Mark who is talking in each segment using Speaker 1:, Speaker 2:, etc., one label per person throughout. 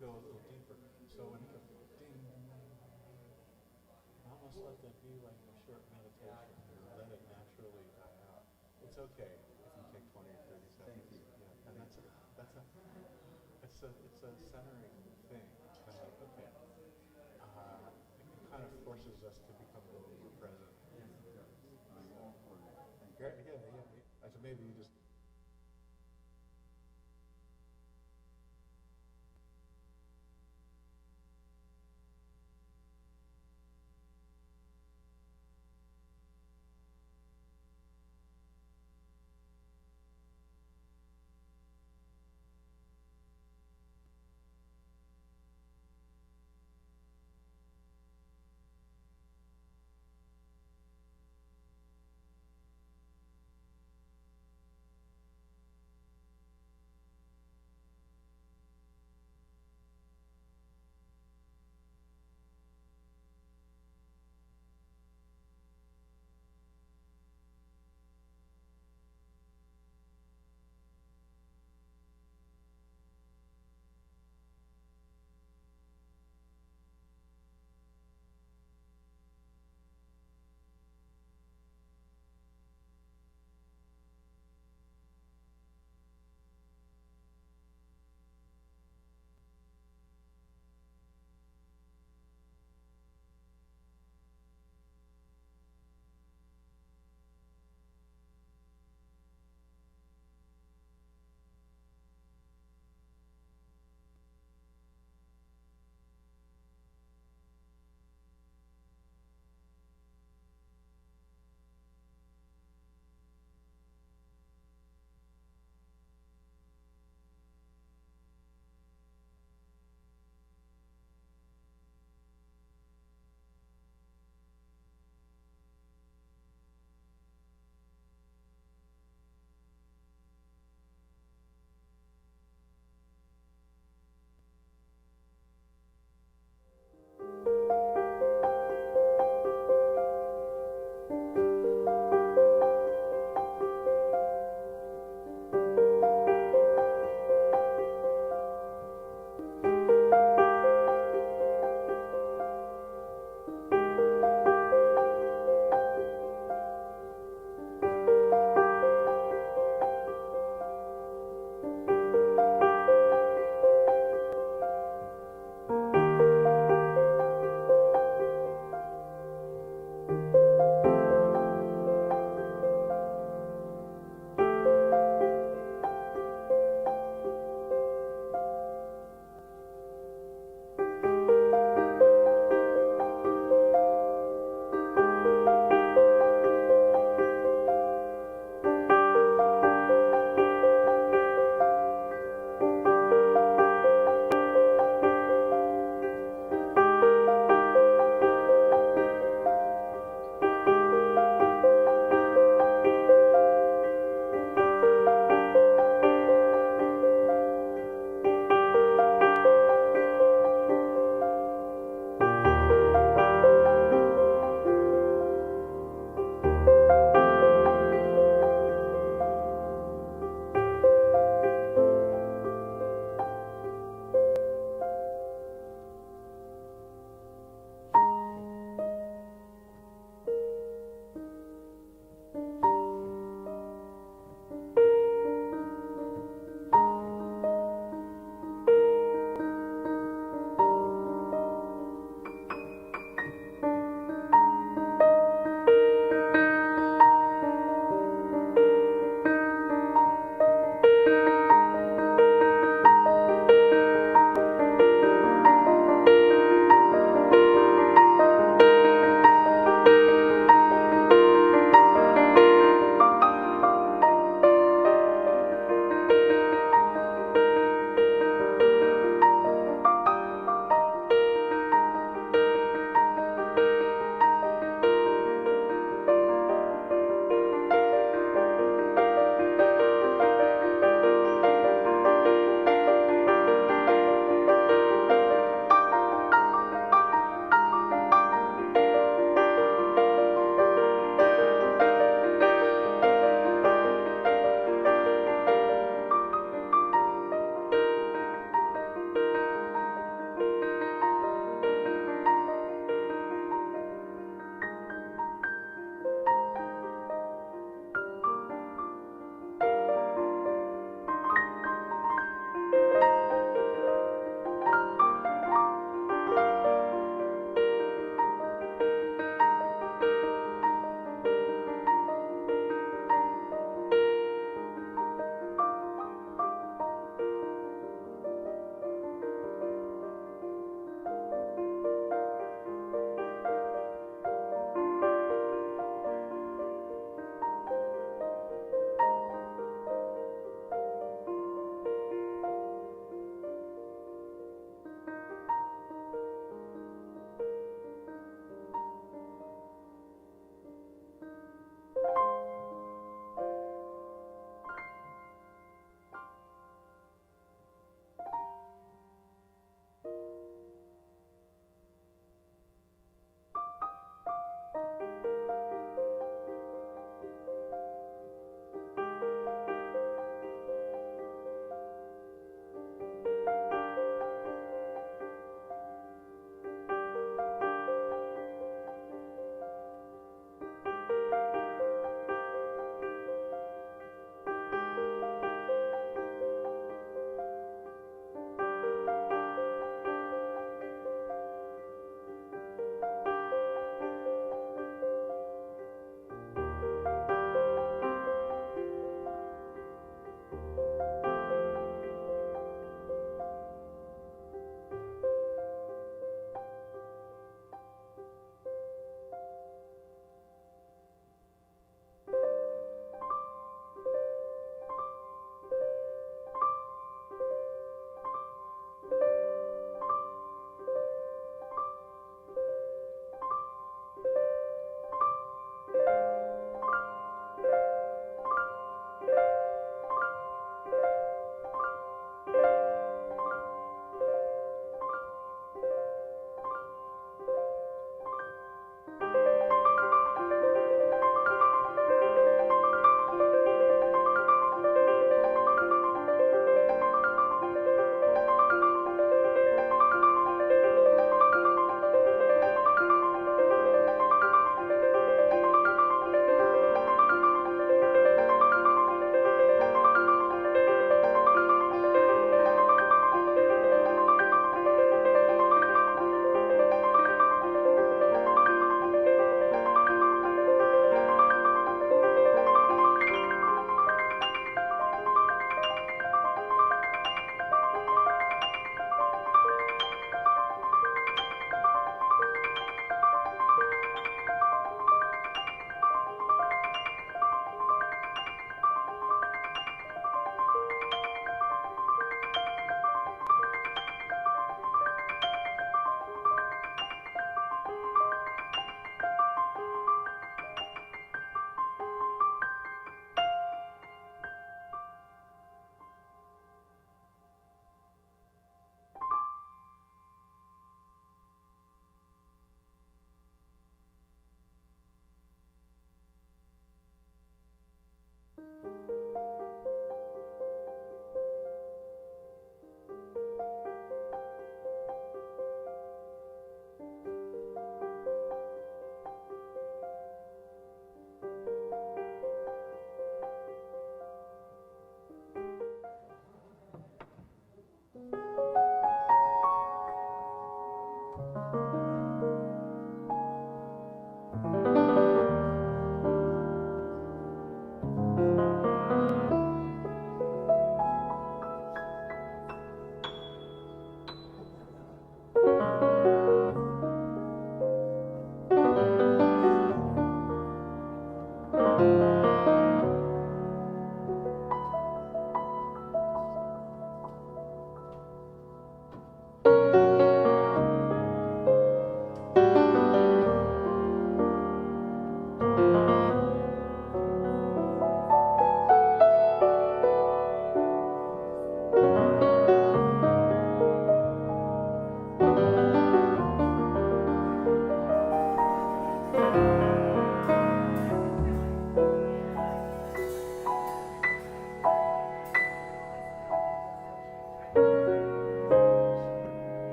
Speaker 1: go a little deeper. So when you go ding, almost let that be like a short meditation. Let it naturally die out. It's okay if you take 20 or 30 seconds.
Speaker 2: Thank you.
Speaker 1: Yeah, and it's a centering thing. Kind of like, okay, it kind of forces us to become a little more present.
Speaker 2: Yes, it does. I'm all for it. Thank you.
Speaker 1: Great, yeah. So maybe you just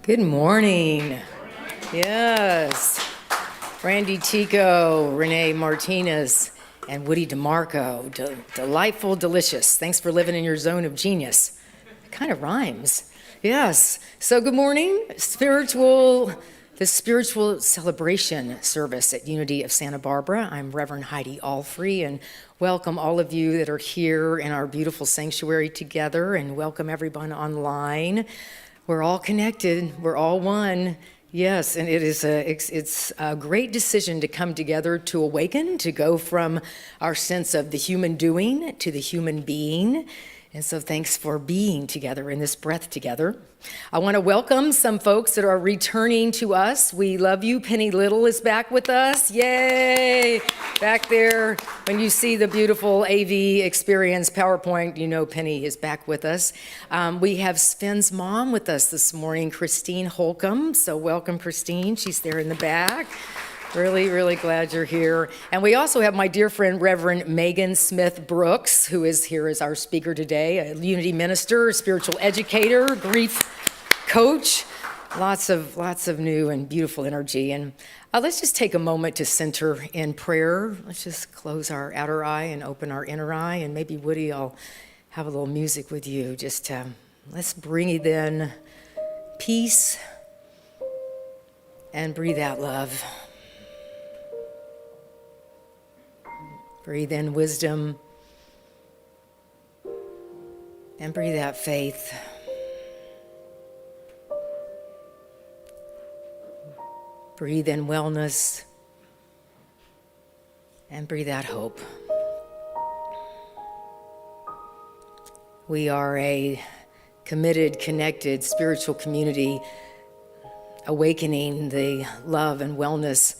Speaker 3: Good morning. Yes. Randy Tico, Renee Martinez, and Woody DeMarco. Delightful, delicious. Thanks for living in your zone of genius. It kind of rhymes. Yes. So good morning. The spiritual celebration service at Unity of Santa Barbara. I'm Reverend Heidi Alfrey, and welcome all of you that are here in our beautiful sanctuary together, and welcome everyone online. We're all connected. We're all one. Yes, and it's a great decision to come together to awaken, to go from our sense of the human doing to the human being. And so thanks for being together in this breath together. I want to welcome some folks that are returning to us. We love you. Penny Little is back with us. Yay! Back there, when you see the beautiful AV experience PowerPoint, you know Penny is back with us. We have Sven's mom with us this morning, Christine Holcomb. So welcome, Christine. She's there in the back. Really, really glad you're here. And we also have my dear friend, Reverend Megan Smith Brooks, who is here as our speaker today, a Unity minister, a spiritual educator, grief coach, lots of new and beautiful energy. And let's just take a moment to center in prayer. Let's just close our outer eye and open our inner eye. And maybe, Woody, I'll have a little music with you. Just let's breathe in peace and breathe out love. Breathe in wisdom and breathe out faith. Breathe in wellness and breathe out hope. We are a committed, connected spiritual community awakening the love and wellness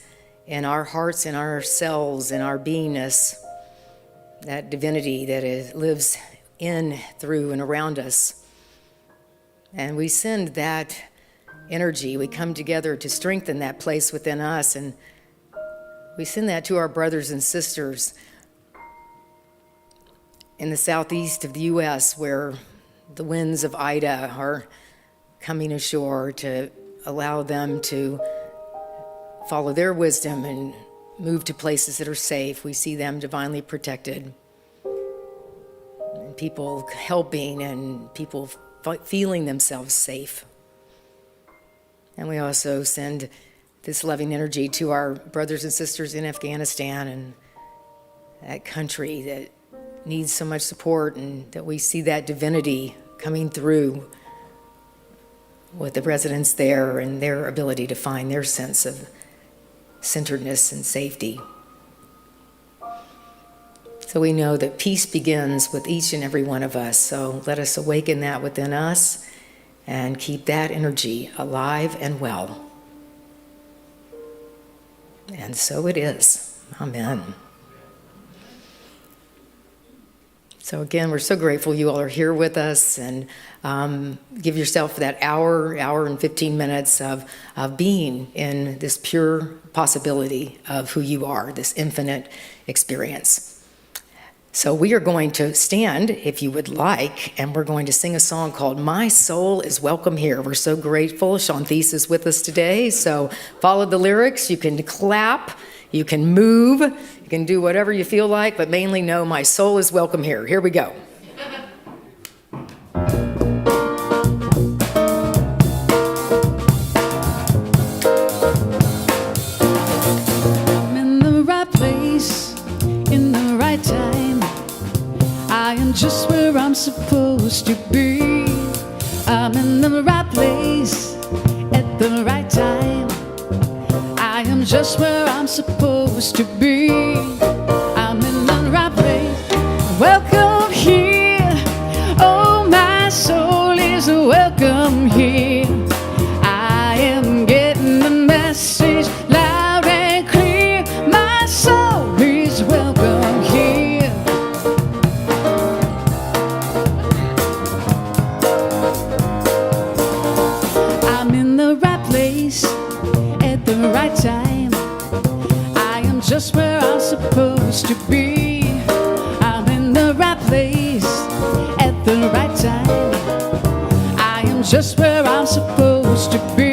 Speaker 3: in our hearts, in ourselves, in our beingness, that divinity that lives in, through, and around us. And we send that energy, we come together to strengthen that place within us, and we send that to our brothers and sisters in the southeast of the U.S., where the winds of Ida are coming ashore, to allow them to follow their wisdom and move to places that are safe. We see them divinely protected, and people helping and people feeling themselves safe. And we also send this loving energy to our brothers and sisters in Afghanistan, and that country that needs so much support, and that we see that divinity coming through with the residents there and their ability to find their sense of centeredness and safety. So we know that peace begins with each and every one of us. So let us awaken that within us and keep that energy alive and well. And so it is. Amen. So again, we're so grateful you all are here with us, and give yourself that hour and 15 minutes of being in this pure possibility of who you are, this infinite experience. So we are going to stand, if you would like, and we're going to sing a song called My Soul is Welcome Here. We're so grateful. Shantice is with us today, so follow the lyrics. You can clap, you can move, you can do whatever you feel like, but mainly know my soul is welcome here. Here we go.
Speaker 4: I'm in the right place, in the right time. I am just where I'm supposed to be. I'm in the right place at the right time. I am just where I'm supposed to be. I'm in the right place. Welcome here. Oh, my soul is welcome here. I am getting the message loud and clear. My soul is welcome here. I'm in the right place at the right time. I am just where I'm supposed to be. I'm in the right place at the right time. I am just where I'm supposed to be.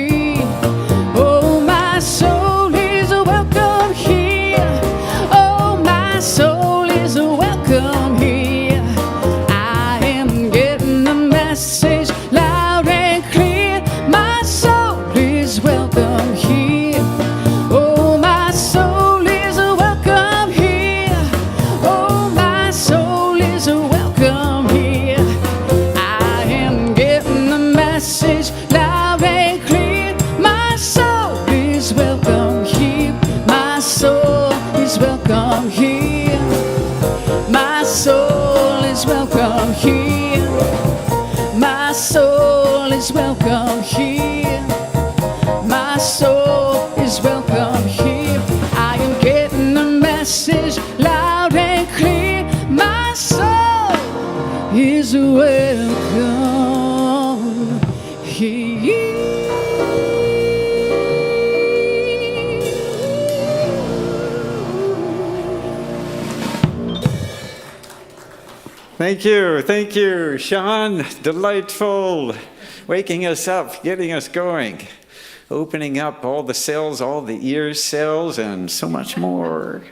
Speaker 4: is welcome here. My soul is welcome here. My soul is welcome here. My soul is welcome here. I am getting the message loud and clear. My soul is welcome here.
Speaker 5: Thank you, Sean. Delightful, waking us up, getting us going, opening up all the cells, all the ear cells, and so much more.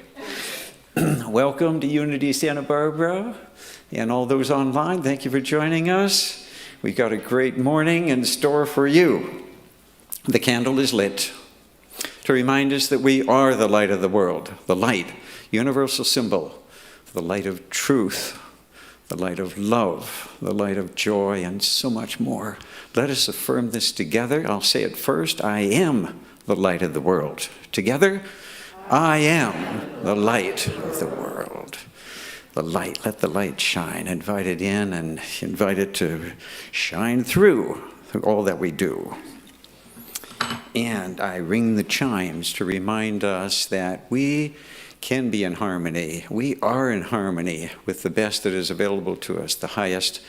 Speaker 5: Welcome to Unity Santa Barbara, and all those online, thank you for joining us. We've got a great morning in store for you. The candle is lit to remind us that we are the light of the world, the light, universal symbol, the light of truth, the light of love, the light of joy, and so much more. Let us affirm this together. I'll say it first. I am the light of the world. Together, I am the light of the world. The light, let the light shine. Invite it in and invite it to shine through all that we do. And I ring the chimes to remind us that we can be in harmony. We are in harmony with the best that is available to us, the highest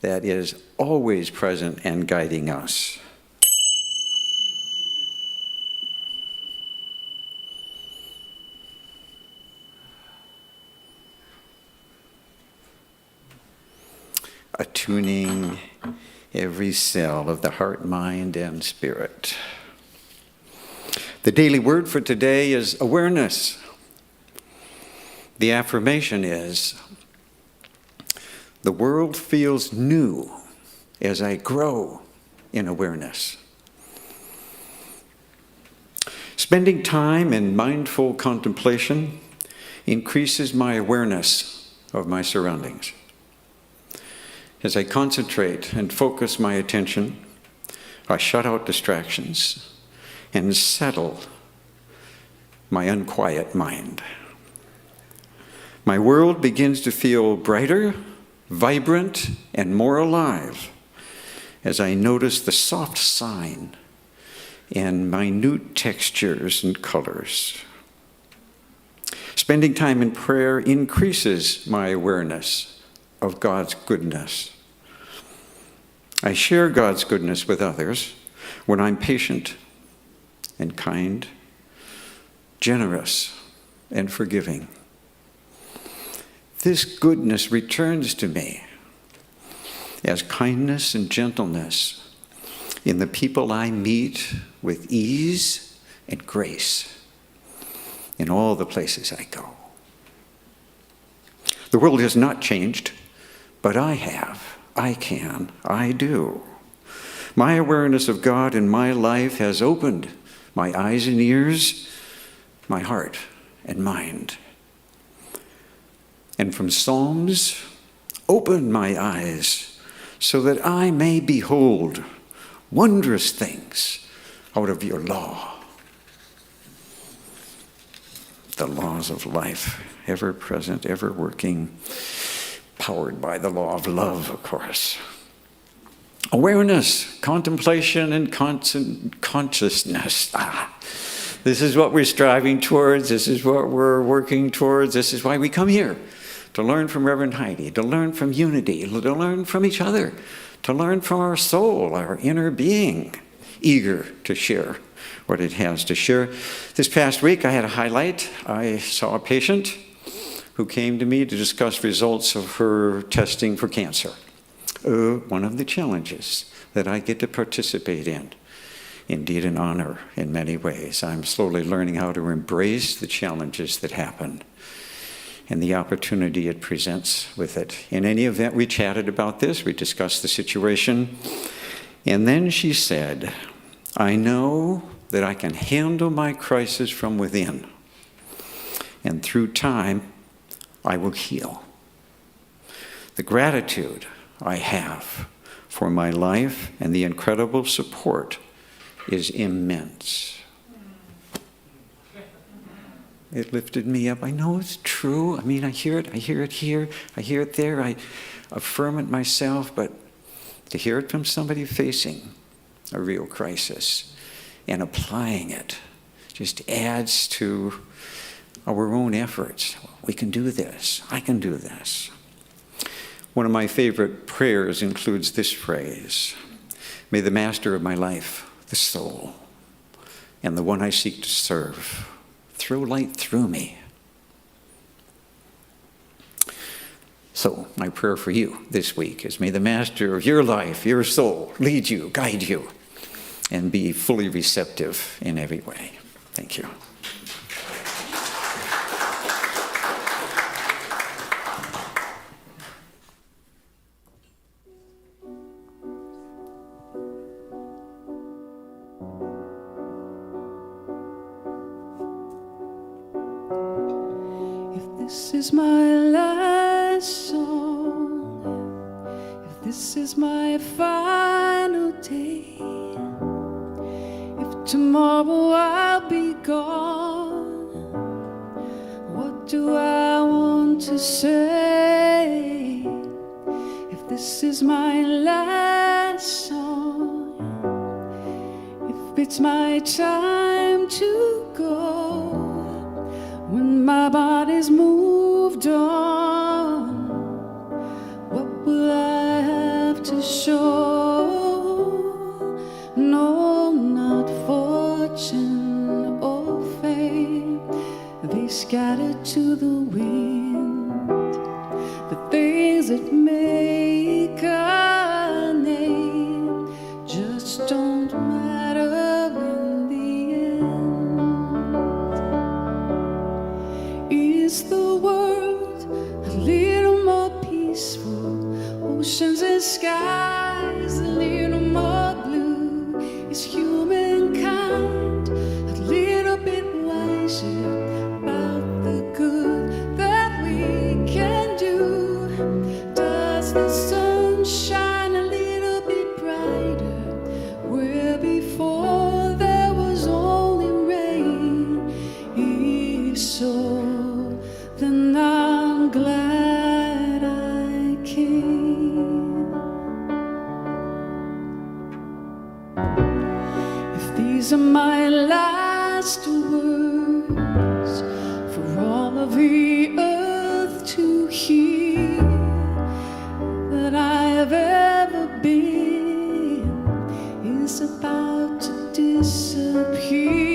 Speaker 5: that is always present and guiding us. Attuning every cell of the heart, mind, and spirit. The daily word for today is awareness. The affirmation is, the world feels new as I grow in awareness. Spending time in mindful contemplation increases my awareness of my surroundings. As I concentrate and focus my attention, I shut out distractions and settle my unquiet mind. My world begins to feel brighter, vibrant, and more alive as I notice the soft sign and minute textures and colors. Spending time in prayer increases my awareness of God's goodness. I share God's goodness with others when I'm patient and kind, generous and forgiving. This goodness returns to me as kindness and gentleness in the people I meet with ease and grace in all the places I go. The world has not changed, but I have, I can, I do. My awareness of God in my life has opened my eyes and ears, my heart and mind. And from Psalms, open my eyes so that I may behold wondrous things out of your law. The laws of life, ever present, ever working, powered by the law of love, of course. Awareness, contemplation, and consciousness. This is what we're striving towards. This is what we're working towards. This is why we come here. To learn from Reverend Heidi, to learn from unity, to learn from each other, to learn from our soul, our inner being, eager to share what it has to share. This past week, I had a highlight. I saw a patient who came to me to discuss results of her testing for cancer. One of the challenges that I get to participate in. Indeed, an honor in many ways. I'm slowly learning how to embrace the challenges that happen and the opportunity it presents with it. In any event, we chatted about this, we discussed the situation, and then she said, I know that I can handle my crisis from within, and through time, I will heal. The gratitude I have for my life and the incredible support is immense. It lifted me up. I know it's true. I mean, I hear it here, I hear it there. I affirm it myself, but to hear it from somebody facing a real crisis and applying it just adds to our own efforts. We can do this. I can do this. One of my favorite prayers includes this phrase: may the master of my life, the soul, and the one I seek to serve, throw light through me. So my prayer for you this week is, may the master of your life, your soul, lead you, guide you, and be fully receptive in every way. Thank you.
Speaker 4: This is my last song, if this is my final day, if tomorrow I'll be gone, what do I want to say? If this is my last song, if it's my time to go, when my body's moved on, what will I have to show? No, not fortune or fame. They scatter to the wind, the things that make a name just don't matter in the end. Is the world a little more peaceful? Oceans and skies a little more blue? Is humankind a little bit wiser about the good that we can do? Does the sun shine a little bit brighter where before there was only rain? If so, then I'm glad I came. If these are my last words for all of the earth to hear, that I have ever been is about to disappear.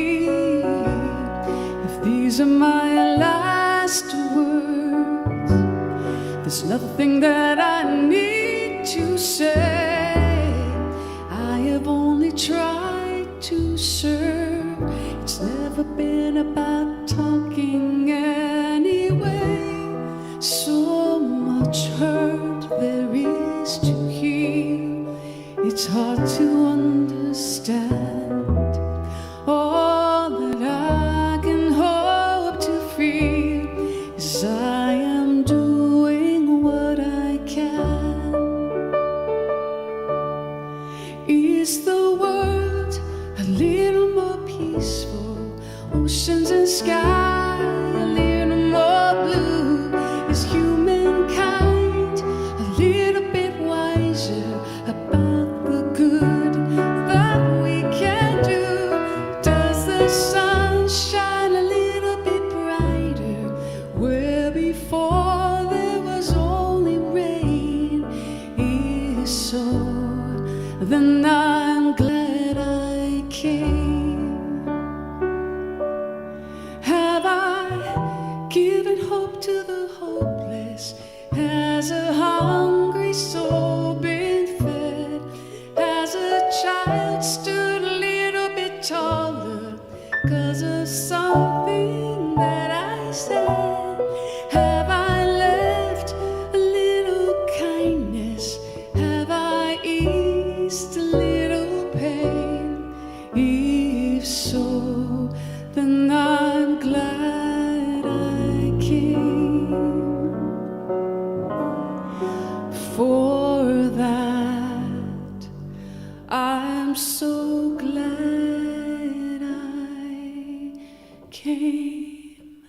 Speaker 4: If these are my last words, there's nothing that I need to say. I have only tried to serve. It's never been about talking anyway. So much hurt there is to heal. It's hard to understand. All that I can hope to feel is I am doing what I can. Is the world a little more peaceful? Oceans and sky a little more blue? Is humankind a little bit wiser about the good that we can do? Does the sun shine a little bit brighter where before there was only rain? If so, then I'm glad I came. Have I given hope to the hopeless? Has a hungry soul been fed? Has a child stood a little bit taller 'cause of something that I said? Have I left a little kindness? Have I eased a little pain? If so, then I'm glad I came. For that, I'm so glad I came.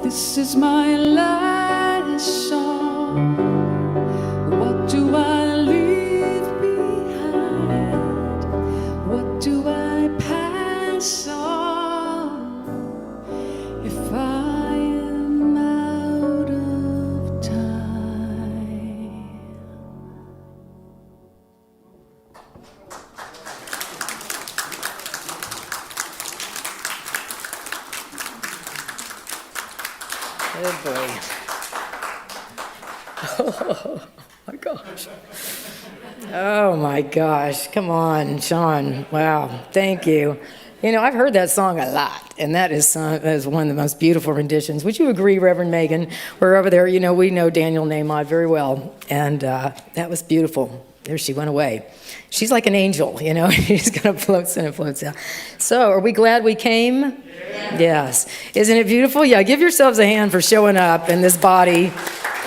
Speaker 4: This is my last song. What do I leave behind? What do I pass on if I am out of time?
Speaker 3: Good boy. Oh my gosh. Oh my gosh. Come on, Sean. Wow. Thank you. You know, I've heard that song a lot, and that is one of the most beautiful renditions. Would you agree, Reverend Megan? We're over there, you know, we know Daniel Nahmod very well, and that was beautiful. There she went away. She's like an angel, you know. She's kind of floats in and floats out. So, are we glad we came? Yes. Isn't it beautiful? Yeah, give yourselves a hand for showing up in this body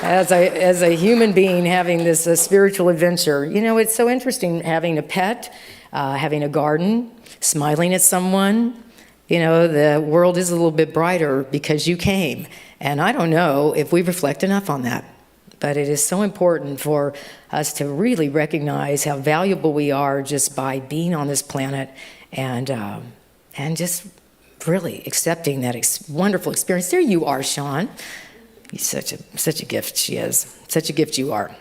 Speaker 3: as a human being having this spiritual adventure. You know, it's so interesting having a pet, having a garden, smiling at someone. You know, the world is a little bit brighter because you came. And I don't know if we reflect enough on that. But it is so important for us to really recognize how valuable we are just by being on this planet and just really accepting that wonderful experience. There you are, Sean. He's such a gift. She is such a gift. You are.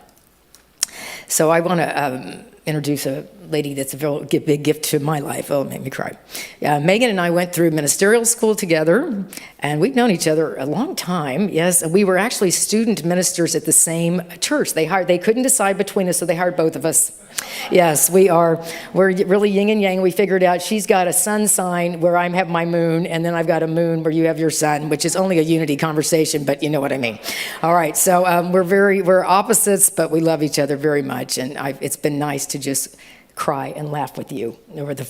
Speaker 3: So I want to introduce a lady that's a very big gift to my life. Oh, it made me cry. Megan and I went through ministerial school together, and we've known each other a long time. Yes, we were actually student ministers at the same church. They couldn't decide between us, so they hired both of us. Yes, we're really yin and yang. We figured out she's got a sun sign where I have my moon, and then I've got a moon where you have your sun, which is only a unity conversation, but you know what I mean. All right, so we're opposites, but we love each other very much, and it's been nice to just cry and laugh with you over the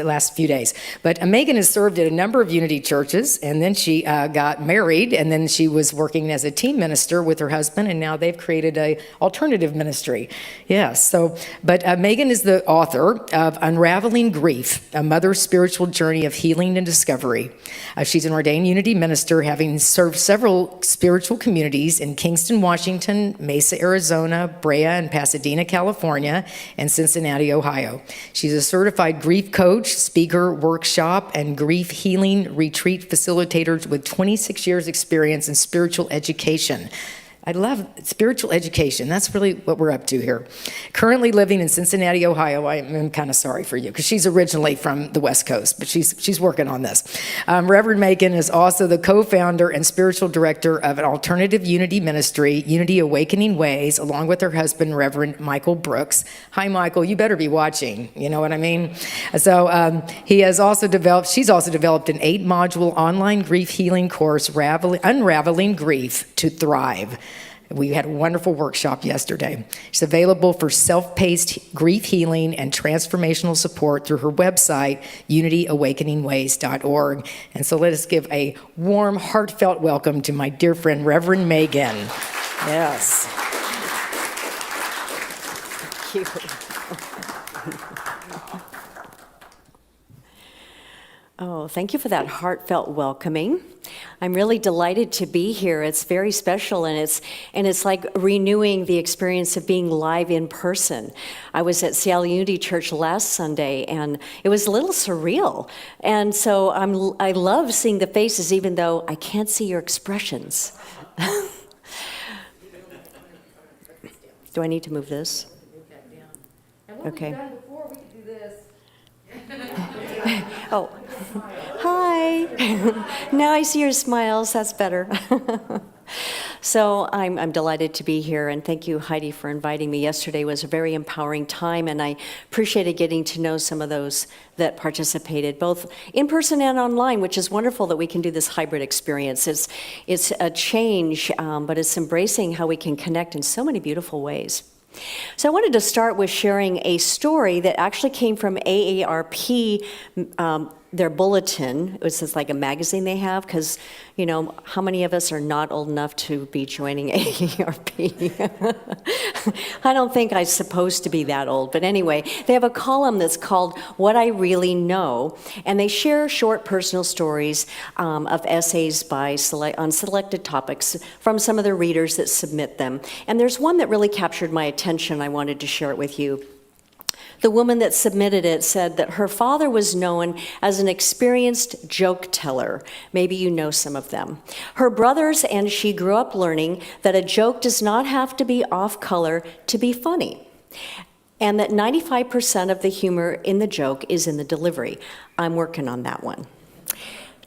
Speaker 3: last few days. But Megan has served at a number of Unity churches, and then she got married, and then she was working as a team minister with her husband, and now they've created a alternative ministry. Yes, but Megan is the author of Unraveling Grief, A Mother's Spiritual Journey of Healing and Discovery. She's an ordained Unity minister, having served several spiritual communities in Kingston, Washington, Mesa, Arizona, Brea, and Pasadena, California, and Cincinnati, Ohio. She's a certified grief coach, speaker, workshop, and grief healing retreat facilitator with 26 years experience in spiritual education. I love spiritual education. That's really what we're up to here. Currently living in Cincinnati, Ohio. I'm kind of sorry for you because she's originally from the West Coast, but she's working on this. Reverend Megan is also the co-founder and spiritual director of an alternative Unity ministry, Unity Awakening Ways, along with her husband, Reverend Michael Brooks. Hi, Michael. You better be watching. You know what I mean? So she's also developed an 8-module online grief healing course, Unraveling Grief to Thrive. We had a wonderful workshop yesterday. She's available for self-paced grief healing and transformational support through her website, unityawakeningways.org. And so let us give a warm, heartfelt welcome to my dear friend, Reverend Megan. Yes. Thank you.
Speaker 6: Oh, thank you for that heartfelt welcoming. I'm really delighted to be here. It's very special, and it's like renewing the experience of being live in person. I was at Seattle Unity Church last Sunday, and it was a little surreal. And so I love seeing the faces, even though I can't see your expressions. Do I need to move this? Okay. Oh, hi. Now I see your smiles. That's better. So I'm delighted to be here, and thank you, Heidi, for inviting me. Yesterday was a very empowering time, and I appreciated getting to know some of those that participated, both in person and online, which is wonderful that we can do this hybrid experience. It's a change, but it's embracing how we can connect in so many beautiful ways. So I wanted to start with sharing a story that actually came from AARP their bulletin. It was like a magazine they have, because, you know, how many of us are not old enough to be joining AARP? I don't think I'm supposed to be that old, but anyway, they have a column that's called What I Really Know, and they share short personal stories of essays on selected topics from some of the readers that submit them. And there's one that really captured my attention. I wanted to share it with you. The woman that submitted it said that her father was known as an experienced joke teller. Maybe you know some of them. Her brothers and she grew up learning that a joke does not have to be off color to be funny, and that 95% of the humor in the joke is in the delivery. I'm working on that one.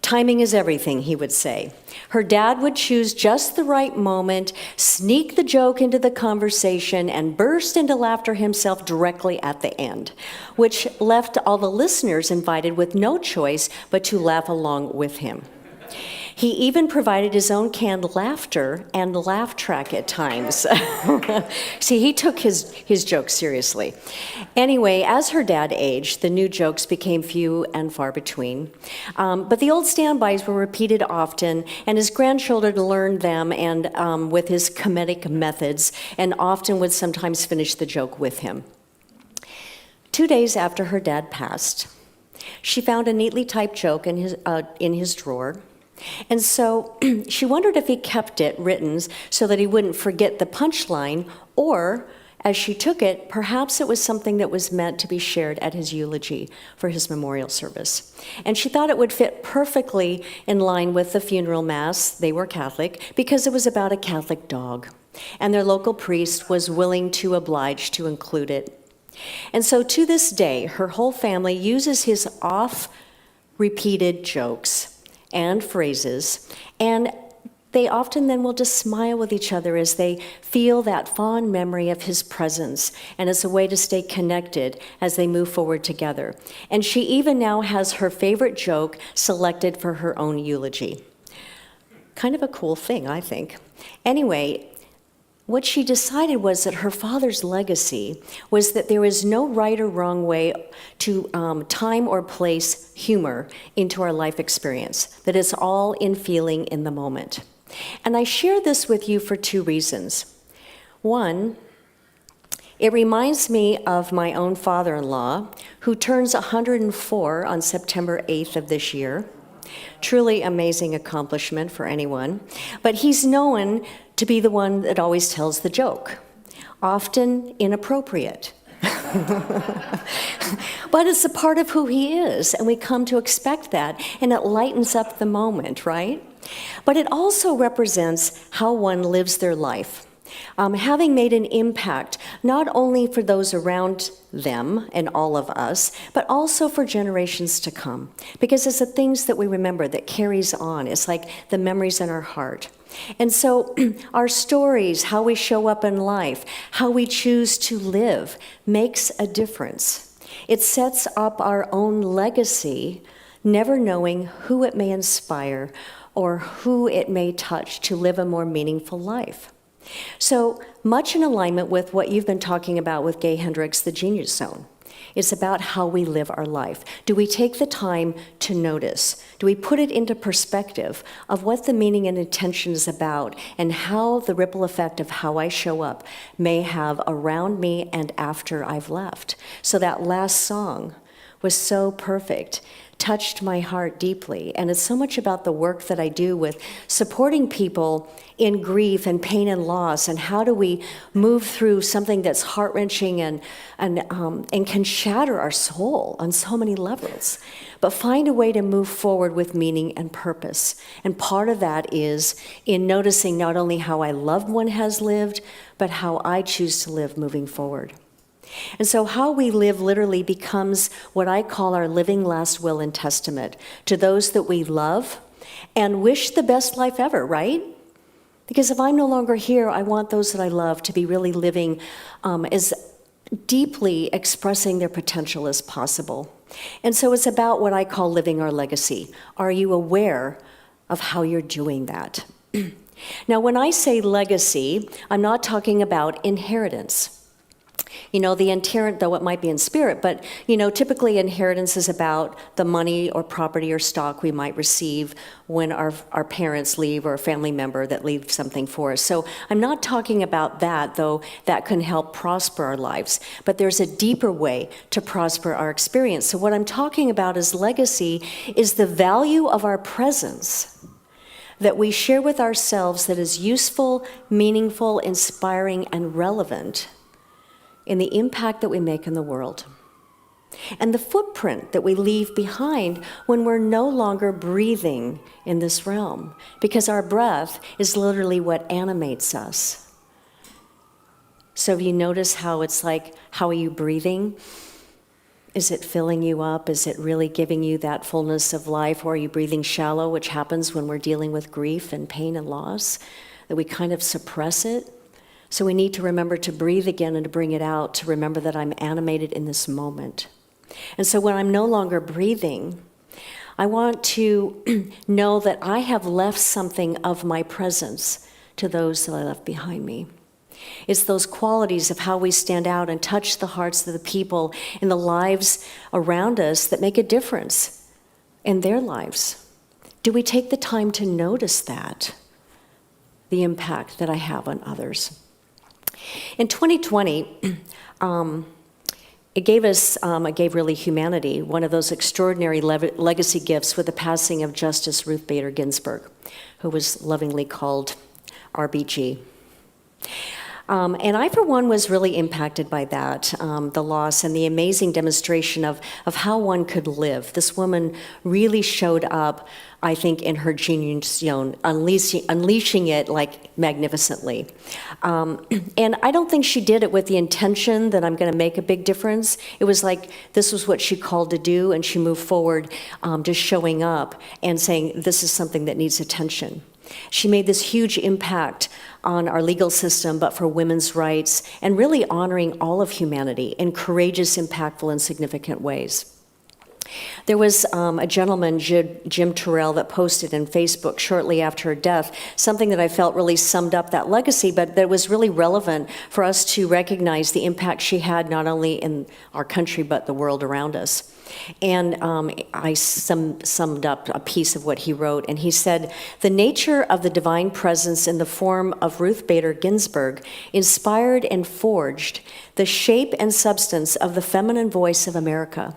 Speaker 6: Timing is everything, he would say. Her dad would choose just the right moment, sneak the joke into the conversation, and burst into laughter himself directly at the end, which left all the listeners invited with no choice but to laugh along with him. He even provided his own canned laughter and laugh track at times. See, he took his jokes seriously. Anyway, as her dad aged, the new jokes became few and far between. But the old standbys were repeated often, and his grandchildren learned them and with his comedic methods, and often would sometimes finish the joke with him. 2 days after her dad passed, she found a neatly typed joke in his drawer. And so she wondered if he kept it written so that he wouldn't forget the punchline, or, as she took it, perhaps it was something that was meant to be shared at his eulogy for his memorial service. And she thought it would fit perfectly in line with the funeral mass. They were Catholic, because it was about a Catholic dog. And their local priest was willing to oblige to include it. And so to this day, her whole family uses his oft-repeated jokes and phrases, and they often then will just smile with each other as they feel that fond memory of his presence, and as a way to stay connected as they move forward together. And she even now has her favorite joke selected for her own eulogy. Kind of a cool thing, I think. Anyway, what she decided was that her father's legacy was that there is no right or wrong way to time or place humor into our life experience, that it's all in feeling in the moment. And I share this with you for two reasons. One, it reminds me of my own father-in-law, who turns 104 on September 8th of this year. Truly amazing accomplishment for anyone. But he's known to be the one that always tells the joke, often inappropriate. But it's a part of who he is, and we come to expect that, and it lightens up the moment, right? But it also represents how one lives their life, having made an impact not only for those around them and all of us, but also for generations to come. Because it's the things that we remember that carries on. It's like the memories in our heart. And so our stories, how we show up in life, how we choose to live, makes a difference. It sets up our own legacy, never knowing who it may inspire or who it may touch to live a more meaningful life. So much in alignment with what you've been talking about with Gay Hendricks, the Genius Zone. It's about how we live our life. Do we take the time to notice? Do we put it into perspective of what the meaning and intention is about, and how the ripple effect of how I show up may have around me and after I've left? So that last song was so perfect, touched my heart deeply. And it's so much about the work that I do with supporting people in grief and pain and loss, and how do we move through something that's heart-wrenching and can shatter our soul on so many levels, but find a way to move forward with meaning and purpose. And part of that is in noticing not only how my loved one has lived, but how I choose to live moving forward. And so how we live literally becomes what I call our living last will and testament to those that we love and wish the best life ever, right? Because if I'm no longer here, I want those that I love to be really living as deeply expressing their potential as possible. And so it's about what I call living our legacy. Are you aware of how you're doing that? Now, when I say legacy, I'm not talking about inheritance. The inherent, though it might be in spirit, but, typically inheritance is about the money or property or stock we might receive when our parents leave, or a family member that leaves something for us. So I'm not talking about that, though that can help prosper our lives. But there's a deeper way to prosper our experience. So what I'm talking about as legacy is the value of our presence that we share with ourselves that is useful, meaningful, inspiring, and relevant in the impact that we make in the world, and the footprint that we leave behind when we're no longer breathing in this realm, because our breath is literally what animates us. So if you notice how it's like, how are you breathing? Is it filling you up? Is it really giving you that fullness of life? Or are you breathing shallow, which happens when we're dealing with grief and pain and loss, that we kind of suppress it? So we need to remember to breathe again and to bring it out, to remember that I'm animated in this moment. And so when I'm no longer breathing, I want to know that I have left something of my presence to those that I left behind me. It's those qualities of how we stand out and touch the hearts of the people in the lives around us that make a difference in their lives. Do we take the time to notice that, the impact that I have on others? In 2020, it gave really humanity one of those extraordinary legacy gifts with the passing of Justice Ruth Bader Ginsburg, who was lovingly called RBG. And I, for one, was really impacted by that, the loss and the amazing demonstration of how one could live. This woman really showed up, I think, in her genius, unleashing it like magnificently. And I don't think she did it with the intention that I'm going to make a big difference. It was like this was what she called to do, and she moved forward just showing up and saying, this is something that needs attention. She made this huge impact on our legal system, but for women's rights, and really honoring all of humanity in courageous, impactful, and significant ways. There was a gentleman, Jim Terrell, that posted in Facebook shortly after her death something that I felt really summed up that legacy, but that was really relevant for us to recognize the impact she had not only in our country, but the world around us. And I summed up a piece of what he wrote, and he said, "The nature of the divine presence in the form of Ruth Bader Ginsburg inspired and forged the shape and substance of the feminine voice of America.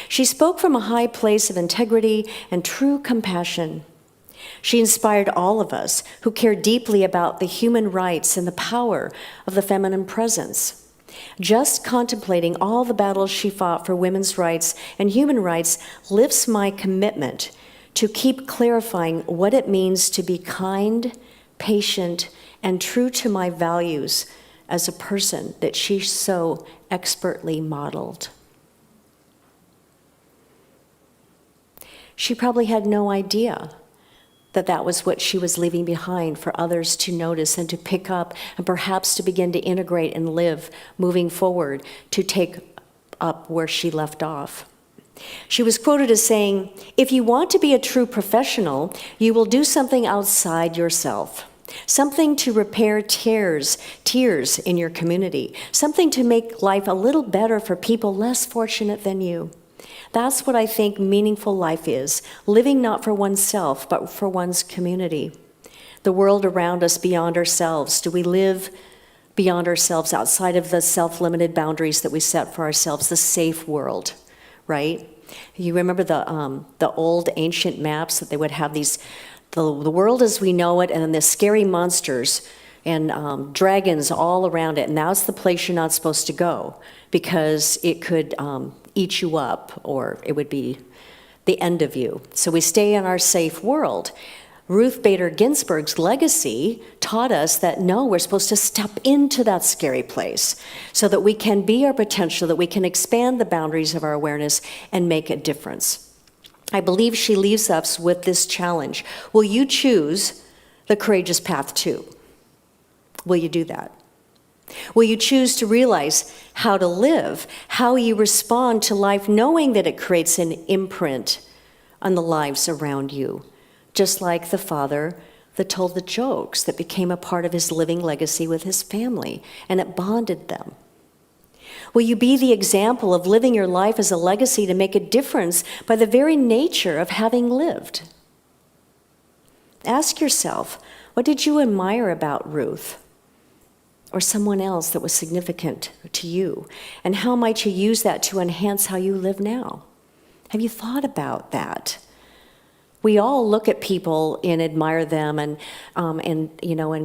Speaker 6: She spoke from a high place of integrity and true compassion. She inspired all of us who care deeply about the human rights and the power of the feminine presence. Just contemplating all the battles she fought for women's rights and human rights lifts my commitment to keep clarifying what it means to be kind, patient, and true to my values as a person that she so expertly modeled." She probably had no idea that that was what she was leaving behind for others to notice and to pick up, and perhaps to begin to integrate and live moving forward, to take up where she left off. She was quoted as saying, "If you want to be a true professional, you will do something outside yourself. Something to repair tears in your community. Something to make life a little better for people less fortunate than you. That's what I think meaningful life is, living not for oneself, but for one's community. The world around us, beyond ourselves. Do we live beyond ourselves, outside of the self-limited boundaries that we set for ourselves, the safe world, right? You remember the old ancient maps that they would have these, the world as we know it, and then the scary monsters and dragons all around it, and that's the place you're not supposed to go, because it could eat you up, or it would be the end of you. So we stay in our safe world. Ruth Bader Ginsburg's legacy taught us that no, we're supposed to step into that scary place so that we can be our potential, that we can expand the boundaries of our awareness and make a difference. I believe she leaves us with this challenge. Will you choose the courageous path too? Will you do that? Will you choose to realize how to live, how you respond to life, knowing that it creates an imprint on the lives around you? Just like the father that told the jokes that became a part of his living legacy with his family, and it bonded them. Will you be the example of living your life as a legacy to make a difference by the very nature of having lived? Ask yourself, what did you admire about Ruth or someone else that was significant to you? And how might you use that to enhance how you live now? Have you thought about that? We all look at people and admire them and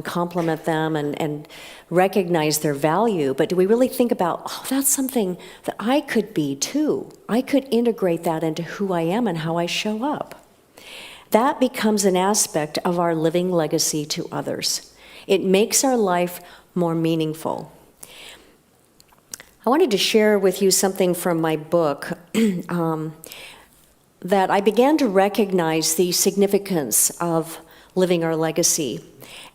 Speaker 6: compliment them and recognize their value. But do we really think about, oh, that's something that I could be too? I could integrate that into who I am and how I show up. That becomes an aspect of our living legacy to others. It makes our life more meaningful. I wanted to share with you something from my book that I began to recognize the significance of living our legacy.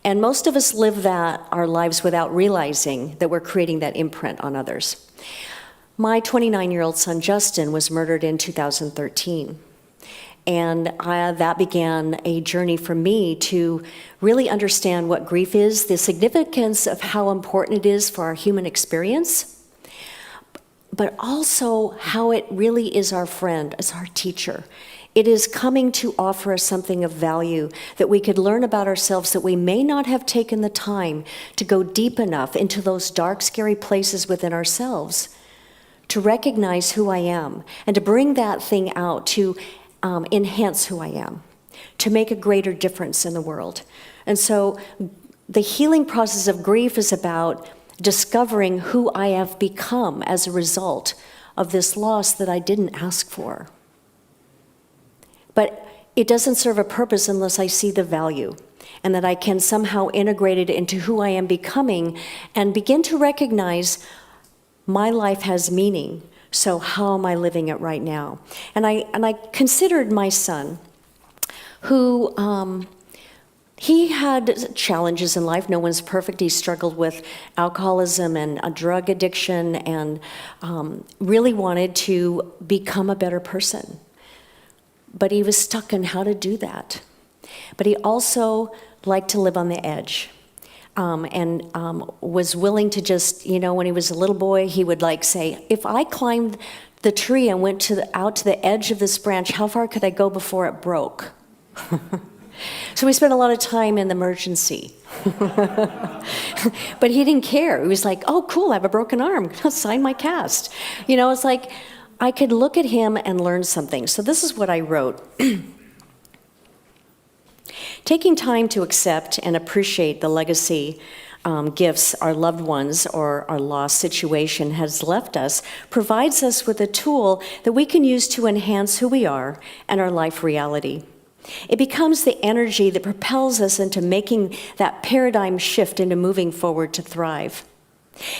Speaker 6: And most of us live our lives without realizing that we're creating that imprint on others. My 29-year-old son, Justin, was murdered in 2013. And that began a journey for me to really understand what grief is, the significance of how important it is for our human experience, but also how it really is our friend, as our teacher. It is coming to offer us something of value that we could learn about ourselves that we may not have taken the time to go deep enough into those dark, scary places within ourselves to recognize who I am and to bring that thing out to enhance who I am, to make a greater difference in the world. And so the healing process of grief is about discovering who I have become as a result of this loss that I didn't ask for. But it doesn't serve a purpose unless I see the value and that I can somehow integrate it into who I am becoming and begin to recognize my life has meaning. So how am I living it right now? And I considered my son, who he had challenges in life. No one's perfect. He struggled with alcoholism and a drug addiction and really wanted to become a better person. But he was stuck in how to do that. But he also liked to live on the edge. And was willing to just, when he was a little boy, he would say, if I climbed the tree and went out to the edge of this branch, how far could I go before it broke? So we spent a lot of time in the emergency. But he didn't care. He was like, oh, cool, I have a broken arm. Sign my cast. It's like I could look at him and learn something. So this is what I wrote. Taking time to accept and appreciate the legacy gifts our loved ones or our lost situation has left us provides us with a tool that we can use to enhance who we are and our life reality. It becomes the energy that propels us into making that paradigm shift into moving forward to thrive.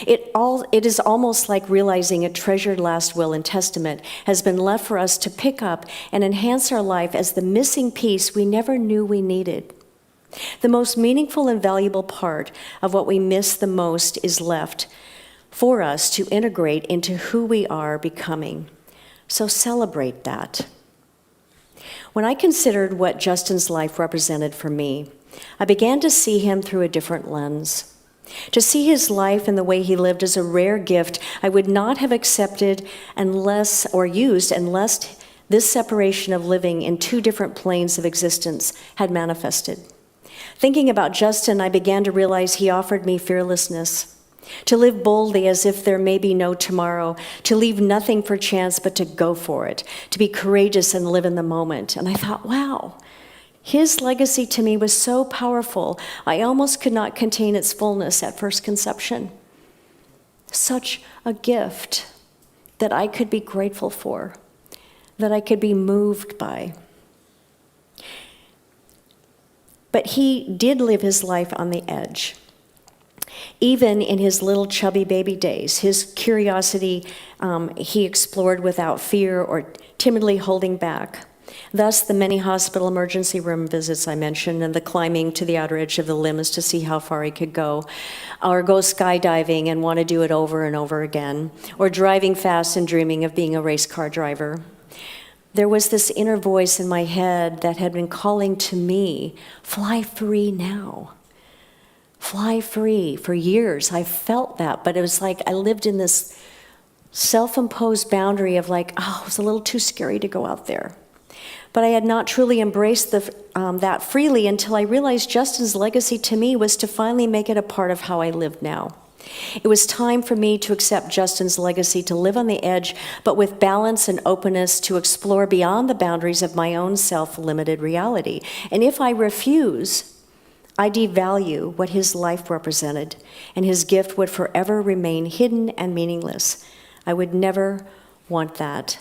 Speaker 6: It is almost like realizing a treasured last will and testament has been left for us to pick up and enhance our life as the missing piece we never knew we needed. The most meaningful and valuable part of what we miss the most is left for us to integrate into who we are becoming. So celebrate that. When I considered what Justin's life represented for me, I began to see him through a different lens. To see his life and the way he lived as a rare gift I would not have accepted unless this separation of living in two different planes of existence had manifested. Thinking about Justin, I began to realize he offered me fearlessness, to live boldly as if there may be no tomorrow, to leave nothing for chance but to go for it, to be courageous and live in the moment. And I thought, wow, his legacy to me was so powerful, I almost could not contain its fullness at first conception. Such a gift that I could be grateful for, that I could be moved by. But he did live his life on the edge. Even in his little chubby baby days, his curiosity he explored without fear or timidly holding back. Thus, the many hospital emergency room visits I mentioned and the climbing to the outer edge of the limbs to see how far he could go, or go skydiving and want to do it over and over again, or driving fast and dreaming of being a race car driver. There was this inner voice in my head that had been calling to me, fly free now. Fly free. For years, I felt that, but it was like I lived in this self-imposed boundary of like, oh, it was a little too scary to go out there. But I had not truly embraced that freely until I realized Justin's legacy to me was to finally make it a part of how I live now. It was time for me to accept Justin's legacy, to live on the edge, but with balance and openness to explore beyond the boundaries of my own self-limited reality. And if I refuse, I devalue what his life represented, and his gift would forever remain hidden and meaningless. I would never want that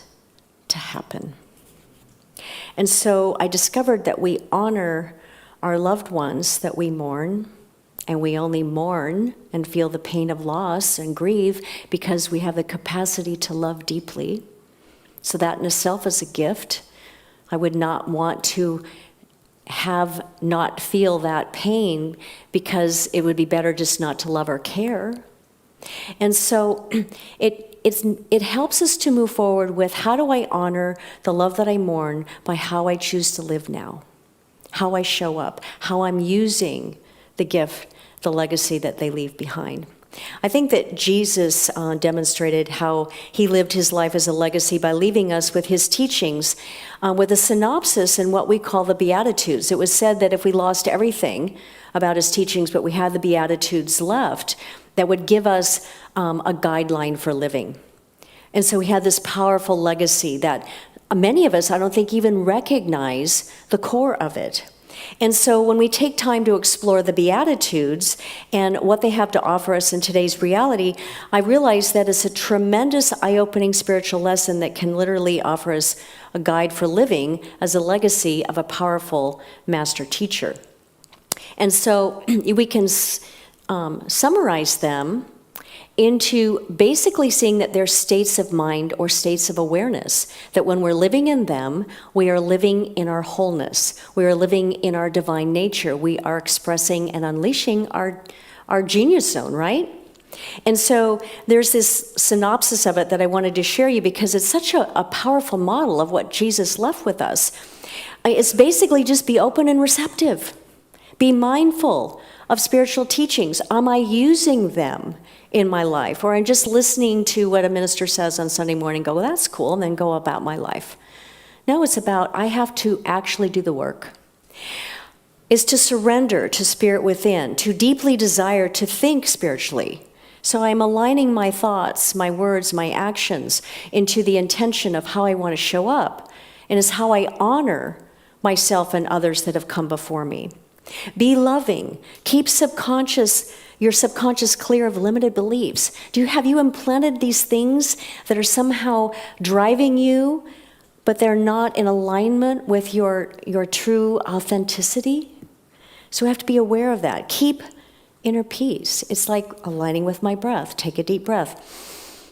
Speaker 6: to happen. And so I discovered that we honor our loved ones that we mourn, and we only mourn and feel the pain of loss and grieve because we have the capacity to love deeply. So that in itself is a gift. I would not want to not feel that pain because it would be better just not to love or care. And so it helps us to move forward with, how do I honor the love that I mourn by how I choose to live now, how I show up, how I'm using the gift, the legacy that they leave behind. I think that Jesus demonstrated how he lived his life as a legacy by leaving us with his teachings, with a synopsis in what we call the Beatitudes. It was said that if we lost everything about his teachings, but we had the Beatitudes left, that would give us a guideline for living. And so we had this powerful legacy that many of us, I don't think, even recognize the core of it. And so when we take time to explore the Beatitudes and what they have to offer us in today's reality, I realize that it's a tremendous eye-opening spiritual lesson that can literally offer us a guide for living as a legacy of a powerful master teacher. And so we can summarize them into basically seeing that they're states of mind or states of awareness, that when we're living in them, we are living in our wholeness. We are living in our divine nature. We are expressing and unleashing our genius zone, right? And so there's this synopsis of it that I wanted to share you because it's such a powerful model of what Jesus left with us. It's basically just be open and receptive. Be mindful of spiritual teachings. Am I using them in my life? Or I'm just listening to what a minister says on Sunday morning, go, well, that's cool, and then go about my life. No, it's about I have to actually do the work. It's to surrender to spirit within, to deeply desire to think spiritually. So I'm aligning my thoughts, my words, my actions into the intention of how I want to show up, and it's how I honor myself and others that have come before me. Be loving. Keep your subconscious clear of limited beliefs. Have you implanted these things that are somehow driving you, but they're not in alignment with your true authenticity? So we have to be aware of that. Keep inner peace. It's like aligning with my breath. Take a deep breath.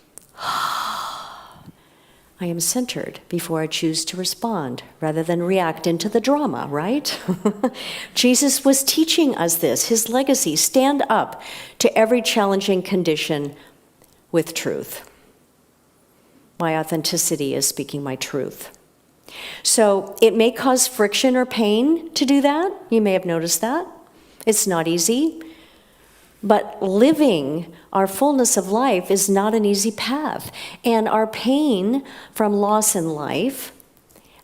Speaker 6: I am centered before I choose to respond, rather than react into the drama, right? Jesus was teaching us this, his legacy. Stand up to every challenging condition with truth. My authenticity is speaking my truth. So it may cause friction or pain to do that. You may have noticed that. It's not easy. But living our fullness of life is not an easy path. And our pain from loss in life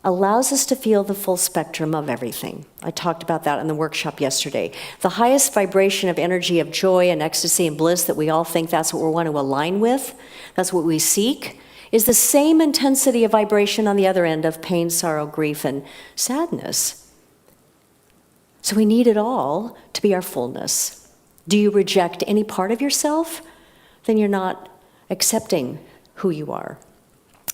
Speaker 6: allows us to feel the full spectrum of everything. I talked about that in the workshop yesterday. The highest vibration of energy of joy and ecstasy and bliss that we all think that's what we want to align with, that's what we seek, is the same intensity of vibration on the other end of pain, sorrow, grief, and sadness. So we need it all to be our fullness. Do you reject any part of yourself? Then you're not accepting who you are.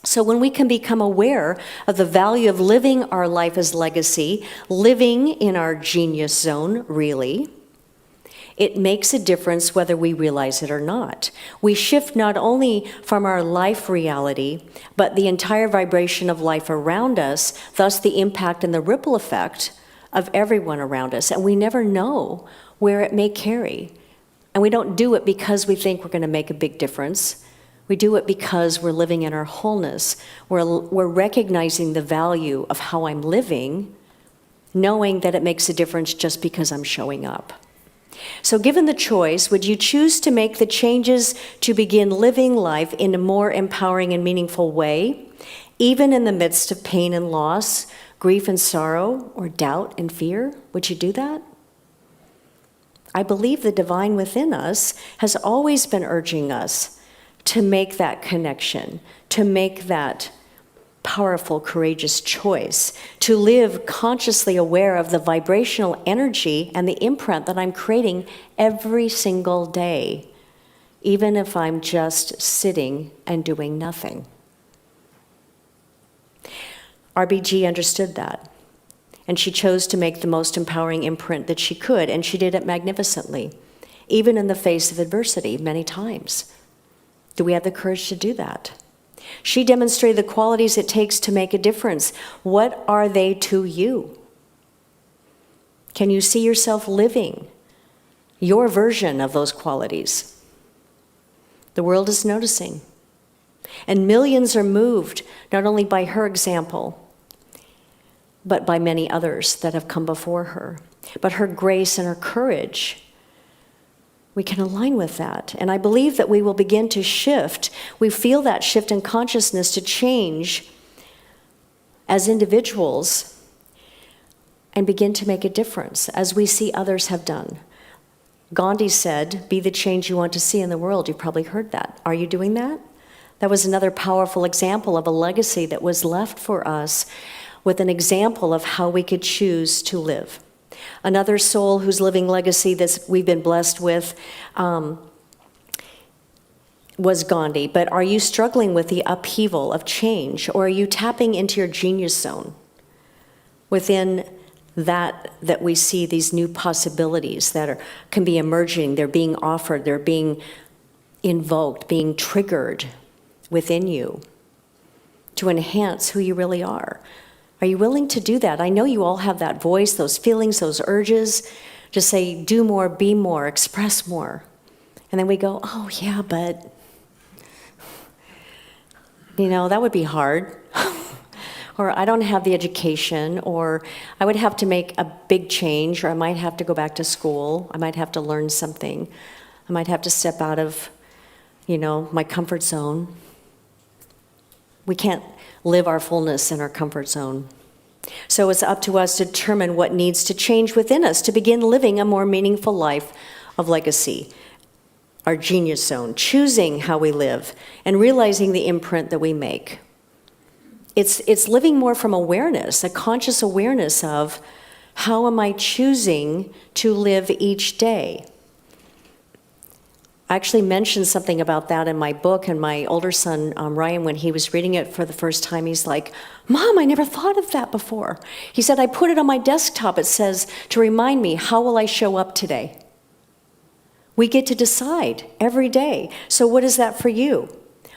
Speaker 6: So when we can become aware of the value of living our life as legacy, living in our genius zone, really, it makes a difference whether we realize it or not. We shift not only from our life reality, but the entire vibration of life around us, thus the impact and the ripple effect of everyone around us. And we never know where it may carry. And we don't do it because we think we're going to make a big difference. We do it because we're living in our wholeness. We're recognizing the value of how I'm living, knowing that it makes a difference just because I'm showing up. So given the choice, would you choose to make the changes to begin living life in a more empowering and meaningful way, even in the midst of pain and loss, grief and sorrow, or doubt and fear? Would you do that? I believe the divine within us has always been urging us to make that connection, to make that powerful, courageous choice, to live consciously aware of the vibrational energy and the imprint that I'm creating every single day, even if I'm just sitting and doing nothing. RBG understood that, and she chose to make the most empowering imprint that she could, and she did it magnificently, even in the face of adversity many times. Do we have the courage to do that? She demonstrated the qualities it takes to make a difference. What are they to you? Can you see yourself living your version of those qualities? The world is noticing. And millions are moved, not only by her example, but by many others that have come before her. But her grace and her courage, we can align with that. And I believe that we will begin to shift. We feel that shift in consciousness to change as individuals and begin to make a difference, as we see others have done. Gandhi said, "Be the change you want to see in the world." You've probably heard that. Are you doing that? That was another powerful example of a legacy that was left for us, with an example of how we could choose to live. Another soul whose living legacy that we've been blessed with was Gandhi. But are you struggling with the upheaval of change, or are you tapping into your genius zone? Within that we see these new possibilities that can be emerging, they're being offered, they're being invoked, being triggered within you to enhance who you really are. Are you willing to do that? I know you all have that voice, those feelings, those urges to say, do more, be more, express more. And then we go, oh yeah, but, that would be hard. Or I don't have the education, or I would have to make a big change, or I might have to go back to school. I might have to learn something. I might have to step out of, my comfort zone. We can't live our fullness in our comfort zone. So it's up to us to determine what needs to change within us to begin living a more meaningful life of legacy. Our genius zone, choosing how we live and realizing the imprint that we make. It's living more from awareness, a conscious awareness of how am I choosing to live each day. I actually mentioned something about that in my book, and my older son, Ryan, when he was reading it for the first time, he's like, Mom, I never thought of that before. He said, I put it on my desktop. It says, to remind me, how will I show up today? We get to decide every day. So what is that for you?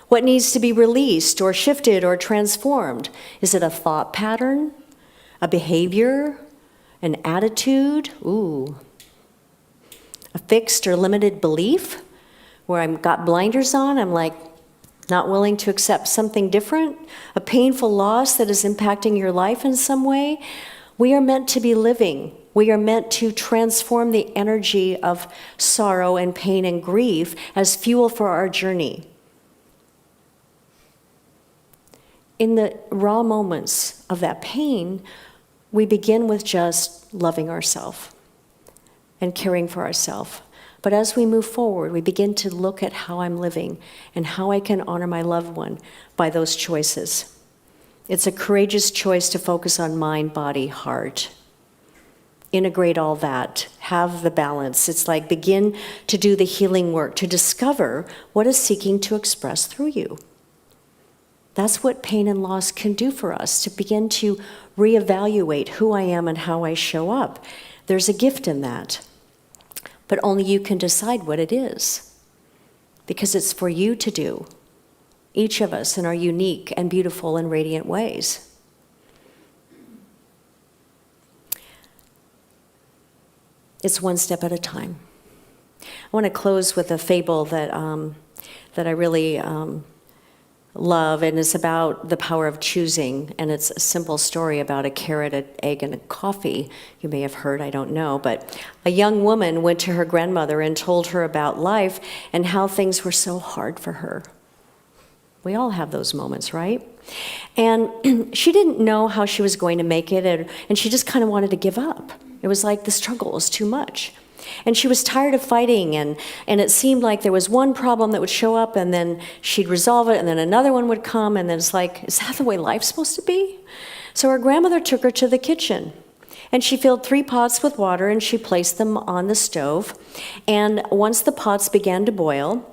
Speaker 6: What needs to be released or shifted or transformed? Is it a thought pattern, a behavior, an attitude? Ooh. A fixed or limited belief where I've got blinders on, I'm like not willing to accept something different, a painful loss that is impacting your life in some way. We are meant to be living. We are meant to transform the energy of sorrow and pain and grief as fuel for our journey. In the raw moments of that pain, we begin with just loving ourselves and caring for ourselves. But as we move forward, we begin to look at how I'm living and how I can honor my loved one by those choices. It's a courageous choice to focus on mind, body, heart. Integrate all that, have the balance. It's like begin to do the healing work, to discover what is seeking to express through you. That's what pain and loss can do for us, to begin to reevaluate who I am and how I show up. There's a gift in that. But only you can decide what it is, because it's for you to do, each of us in our unique and beautiful and radiant ways. It's one step at a time. I want to close with a fable that I really love, and it's about the power of choosing. And it's a simple story about a carrot, an egg, and a coffee. You may have heard, I don't know. But a young woman went to her grandmother and told her about life and how things were so hard for her. We all have those moments, right? And she didn't know how she was going to make it, and she just kind of wanted to give up. It was like the struggle was too much. And she was tired of fighting, and it seemed like there was one problem that would show up, and then she'd resolve it, and then another one would come, and then it's like, is that the way life's supposed to be? So her grandmother took her to the kitchen, and she filled 3 pots with water, and she placed them on the stove. And once the pots began to boil,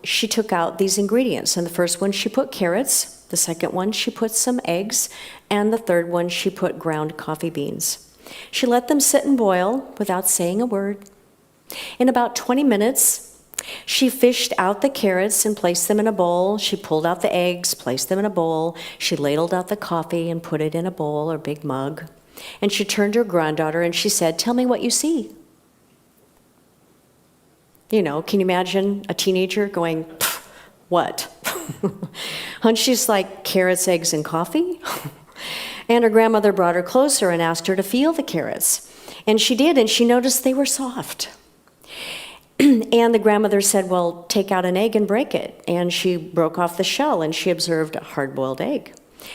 Speaker 6: she took out these ingredients. And the first one, she put carrots. The second one, she put some eggs. And the third one, she put ground coffee beans. She let them sit and boil without saying a word. In about 20 minutes, she fished out the carrots and placed them in a bowl. She pulled out the eggs, placed them in a bowl. She ladled out the coffee and put it in a bowl or big mug. And she turned to her granddaughter and she said, "Tell me what you see." You know, can you imagine a teenager going, "What?" And she's like, "Carrots, eggs, and coffee?" And her grandmother brought her closer and asked her to feel the carrots. And she did, and she noticed they were soft. And the grandmother said, "Well, take out an egg and break it." And she broke off the shell, and she observed a hard-boiled egg.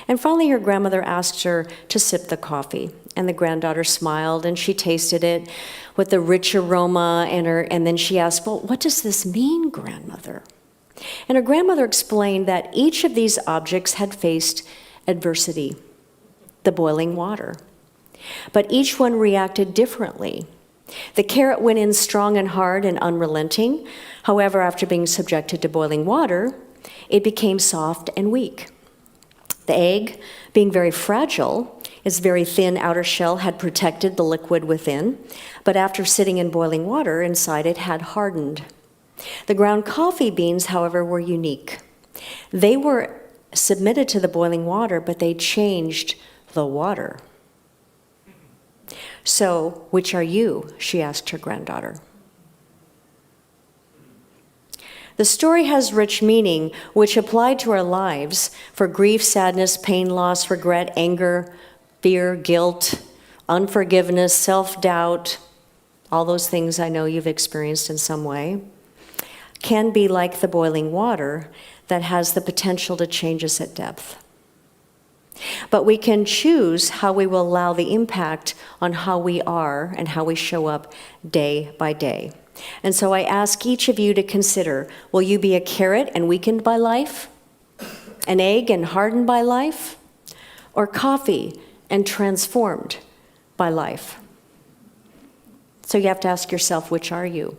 Speaker 6: And finally, her grandmother asked her to sip the coffee. And the granddaughter smiled, and she tasted it with the rich aroma. And then she asked, "Well, what does this mean, grandmother?" And her grandmother explained that each of these objects had faced adversity, the boiling water. But each one reacted differently. The carrot went in strong and hard and unrelenting. However, after being subjected to boiling water, it became soft and weak. The egg, being very fragile, its very thin outer shell had protected the liquid within, but after sitting in boiling water inside it had hardened. The ground coffee beans, however, were unique. They were submitted to the boiling water, but they changed the water. "So, which are you?" she asked her granddaughter. The story has rich meaning, which applied to our lives for grief, sadness, pain, loss, regret, anger, fear, guilt, unforgiveness, self-doubt, all those things I know you've experienced in some way, can be like the boiling water that has the potential to change us at depth. But we can choose how we will allow the impact on how we are and how we show up day by day. And so I ask each of you to consider, will you be a carrot and weakened by life? An egg and hardened by life? Or coffee and transformed by life? So you have to ask yourself, which are you?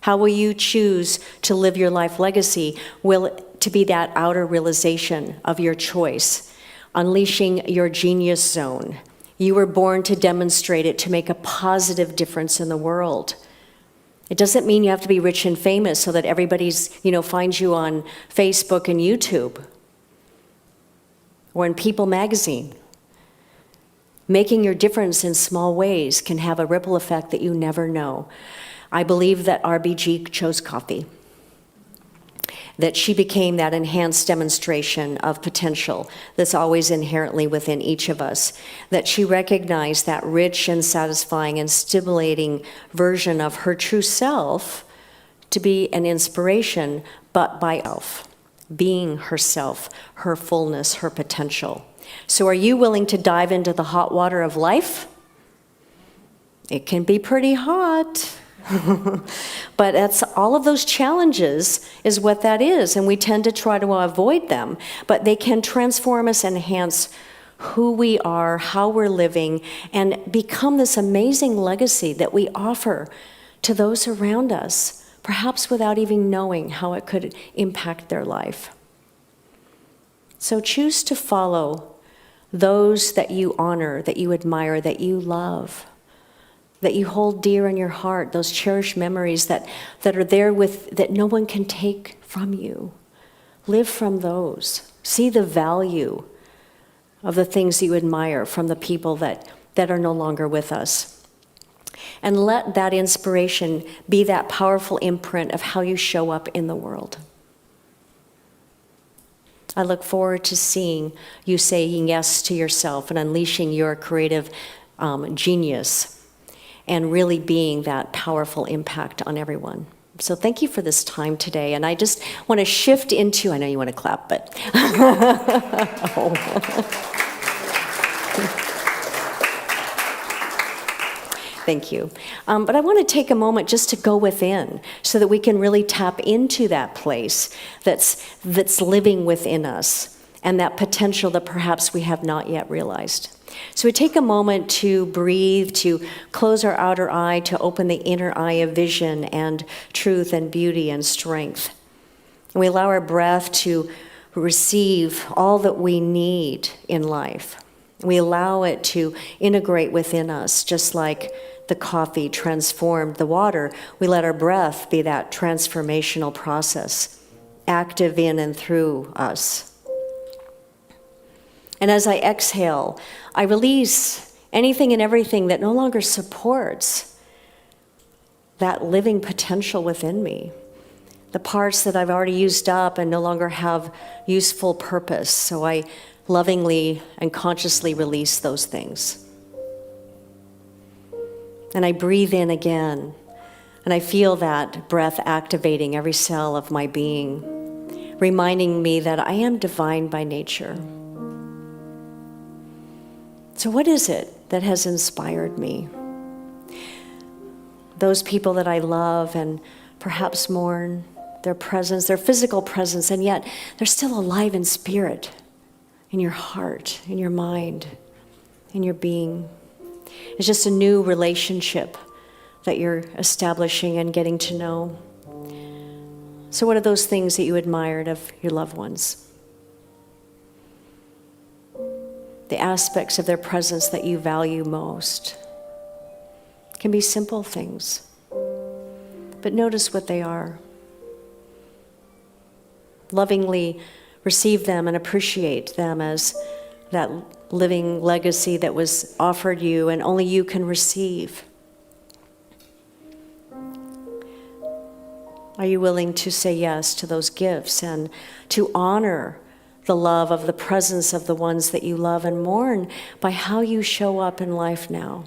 Speaker 6: How will you choose to live your life legacy? Will it to be that outer realization of your choice, unleashing your genius zone? You were born to demonstrate it, to make a positive difference in the world. It doesn't mean you have to be rich and famous so that everybody's, finds you on Facebook and YouTube or in People magazine. Making your difference in small ways can have a ripple effect that you never know. I believe that RBG chose coffee, that she became that enhanced demonstration of potential that's always inherently within each of us, that she recognized that rich and satisfying and stimulating version of her true self to be an inspiration, but by self, being herself, her fullness, her potential. So are you willing to dive into the hot water of life? It can be pretty hot. But that's all of those challenges is what that is, and we tend to try to avoid them, but they can transform us, enhance who we are, how we're living, and become this amazing legacy that we offer to those around us, perhaps without even knowing how it could impact their life. So choose to follow those that you honor, that you admire, that you love, that you hold dear in your heart, those cherished memories that are there that no one can take from you. Live from those. See the value of the things you admire from the people that are no longer with us. And let that inspiration be that powerful imprint of how you show up in the world. I look forward to seeing you saying yes to yourself and unleashing your creative genius and really being that powerful impact on everyone. So thank you for this time today. And I just want to shift into, I know you want to clap, but. Thank you. But I want to take a moment just to go within so that we can really tap into that place that's living within us and that potential that perhaps we have not yet realized. So we take a moment to breathe, to close our outer eye, to open the inner eye of vision and truth and beauty and strength. And we allow our breath to receive all that we need in life. We allow it to integrate within us, just like the coffee transformed the water. We let our breath be that transformational process, active in and through us. And as I exhale, I release anything and everything that no longer supports that living potential within me. The parts that I've already used up and no longer have useful purpose. So I lovingly and consciously release those things. And I breathe in again, and I feel that breath activating every cell of my being, reminding me that I am divine by nature. So what is it that has inspired me? Those people that I love and perhaps mourn, their presence, their physical presence, and yet they're still alive in spirit, in your heart, in your mind, in your being. It's just a new relationship that you're establishing and getting to know. So what are those things that you admired of your loved ones? The aspects of their presence that you value most. It can be simple things, but notice what they are. Lovingly receive them and appreciate them as that living legacy that was offered you and only you can receive. Are you willing to say yes to those gifts and to honor the love of the presence of the ones that you love and mourn by how you show up in life now?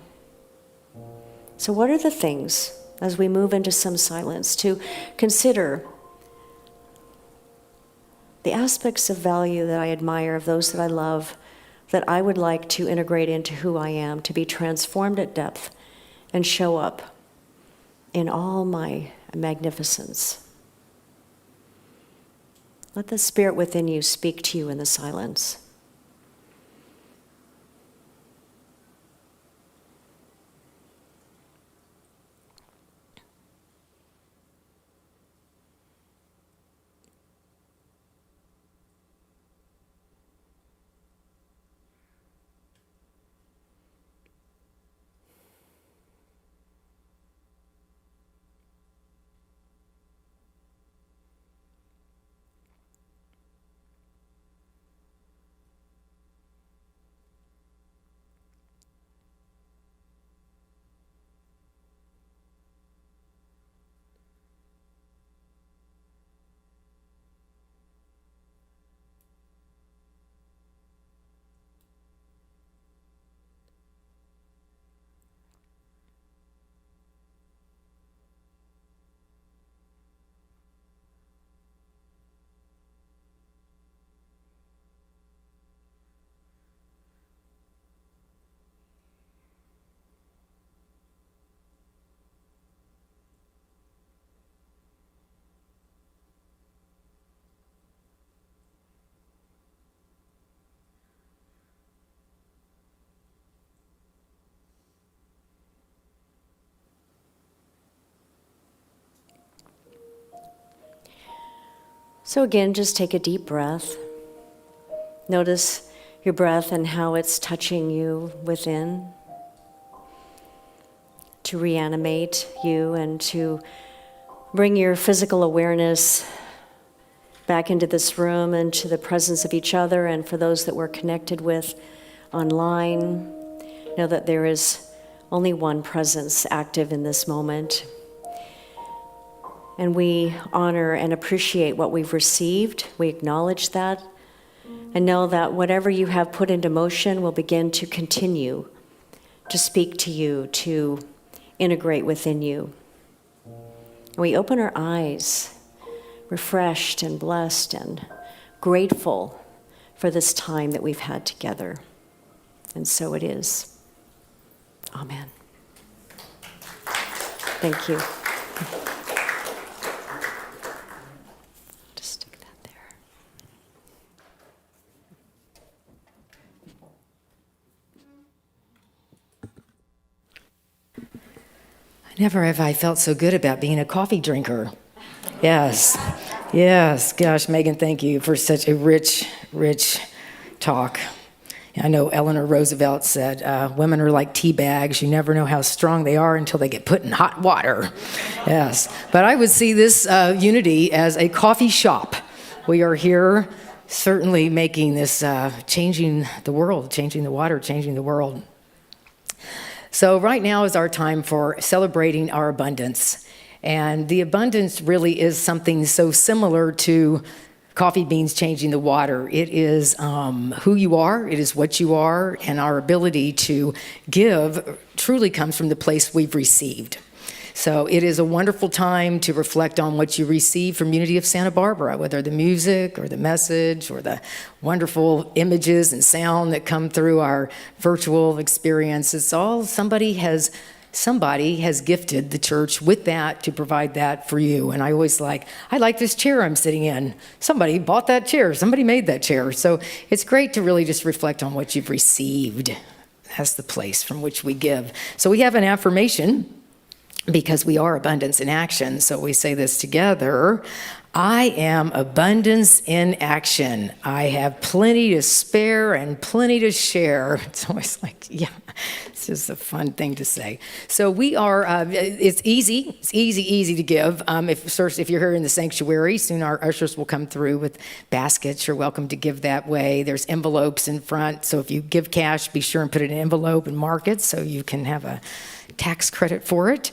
Speaker 6: So what are the things, as we move into some silence, to consider the aspects of value that I admire of those that I love, that I would like to integrate into who I am, to be transformed at depth and show up in all my magnificence. Let the spirit within you speak to you in the silence. So again, just take a deep breath. Notice your breath and how it's touching you within, to reanimate you and to bring your physical awareness back into this room and to the presence of each other, and for those that we're connected with online, know that there is only one presence active in this moment. And we honor and appreciate what we've received. We acknowledge that And know that whatever you have put into motion will begin to continue to speak to you, to integrate within you. And we open our eyes, refreshed and blessed and grateful for this time that we've had together. And so it is. Amen. Thank you. Just stick that there.
Speaker 3: Never have I felt so good about being a coffee drinker. Yes, yes. Gosh, Megan, thank you for such a rich, rich talk. I know Eleanor Roosevelt said, women are like tea bags. You never know how strong they are until they get put in hot water. Yes, but I would see this unity as a coffee shop. We are here certainly making this, changing the world, changing the water, changing the world. So right now is our time for celebrating our abundance. And the abundance really is something so similar to coffee beans changing the water. It is who you are, it is what you are, and our ability to give truly comes from the place we've received. So it is a wonderful time to reflect on what you receive from Unity of Santa Barbara, whether the music or the message or the wonderful images and sound that come through our virtual experience. It's all somebody has gifted the church with that to provide that for you. And I like this chair I'm sitting in. Somebody bought that chair. Somebody made that chair. So it's great to really just reflect on what you've received. That's the place from which we give. So we have an affirmation, because we are abundance in action. So we say this together. I am abundance in action. I have plenty to spare and plenty to share. It's always like, yeah, it's just a fun thing to say. So we are, it's easy to give. If you're here in the sanctuary, soon our ushers will come through with baskets. You're welcome to give that way. There's envelopes in front. So if you give cash, be sure and put it in an envelope and mark it so you can have a tax credit for it.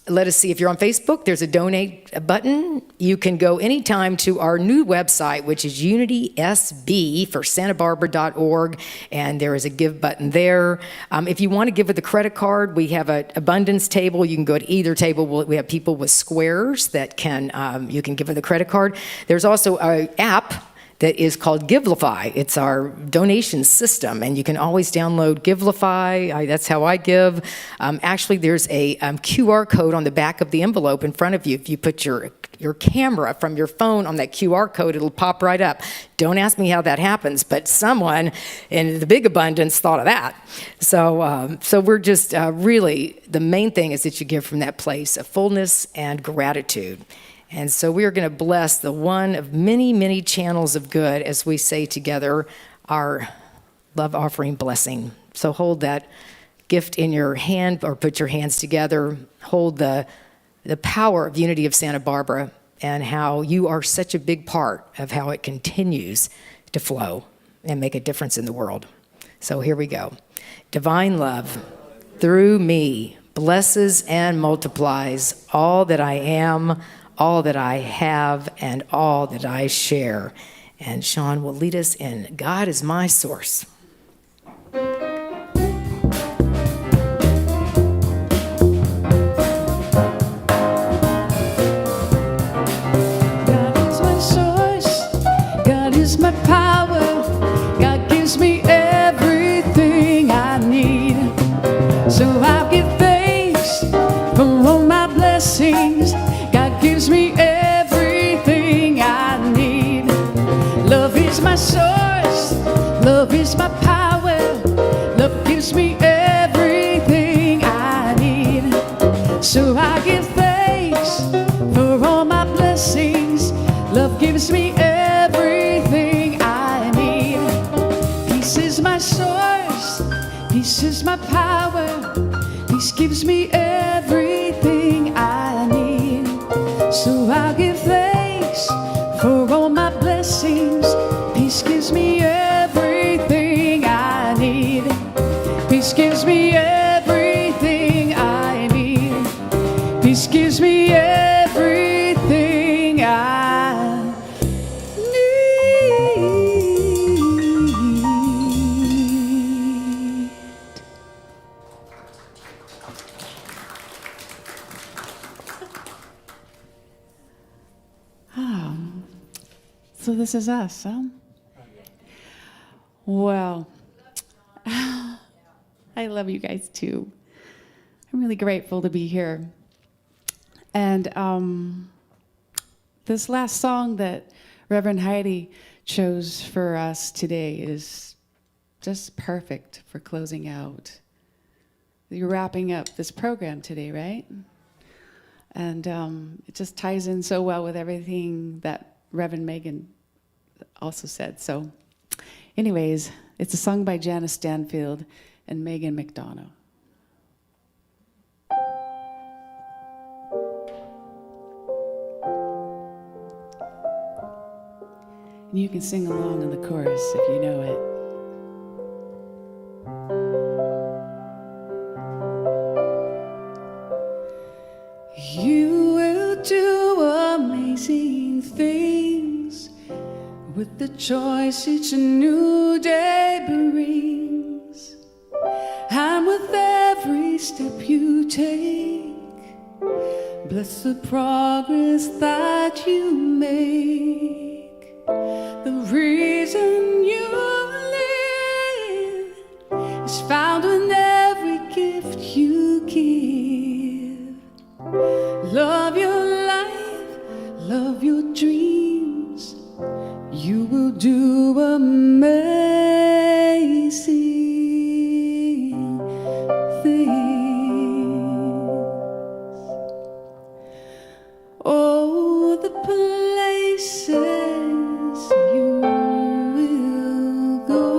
Speaker 3: Let us see if you're on Facebook. There's a donate button. You can go anytime to our new website, which is UnitySB for SantaBarbara.org, and there is a give button there. If you want to give with a credit card, we have an abundance table. You can go to either table. We have people with squares that you can give with a credit card. There's also an app that is called Givelify. It's our donation system, and you can always download Givelify. That's how I give. Actually, there's a QR code on the back of the envelope in front of you. If you put your camera from your phone on that QR code, it'll pop right up. Don't ask me how that happens, but someone in the big abundance thought of that. So we're just really, the main thing is that you give from that place of fullness and gratitude. And so we are going to bless the one of many, many channels of good as we say together our love offering blessing. So hold that gift in your hand or put your hands together. Hold the power of Unity of Santa Barbara and how you are such a big part of how it continues to flow and make a difference in the world. So here we go. Divine love through me blesses and multiplies all that I am, all that I have, and all that I share. And Sean will lead us in God is my source.
Speaker 4: God is my source, God is my power, God gives me everything I need. So I'll give thanks for all my blessings. God gives me everything I need. Love is my source, love is my power, love gives me everything I need. So I give thanks for all my blessings. Love gives me everything I need. Peace is my source, peace is my power, peace gives me everything I need. So I'll give thanks for all my blessings. Peace gives me everything I need. Peace gives me everything I need. Peace gives me everything I need. This Is Us, huh? Well, I love you guys too. I'm really grateful to be here. And this last song that Reverend Heidi chose for us today is just perfect for closing out. You're wrapping up this program today, right? And it just ties in so well with everything that Reverend Megan also said. So anyways, it's a song by Janice Stanfield and Megan McDonough. And you can sing along in the chorus if you know it. You will do amazing things with the choice each new day brings. And with every step you take, bless the progress that you make. The reason you live is found in every gift you give. Love your life, love your dreams. You will do amazing things. Oh, the places you will go.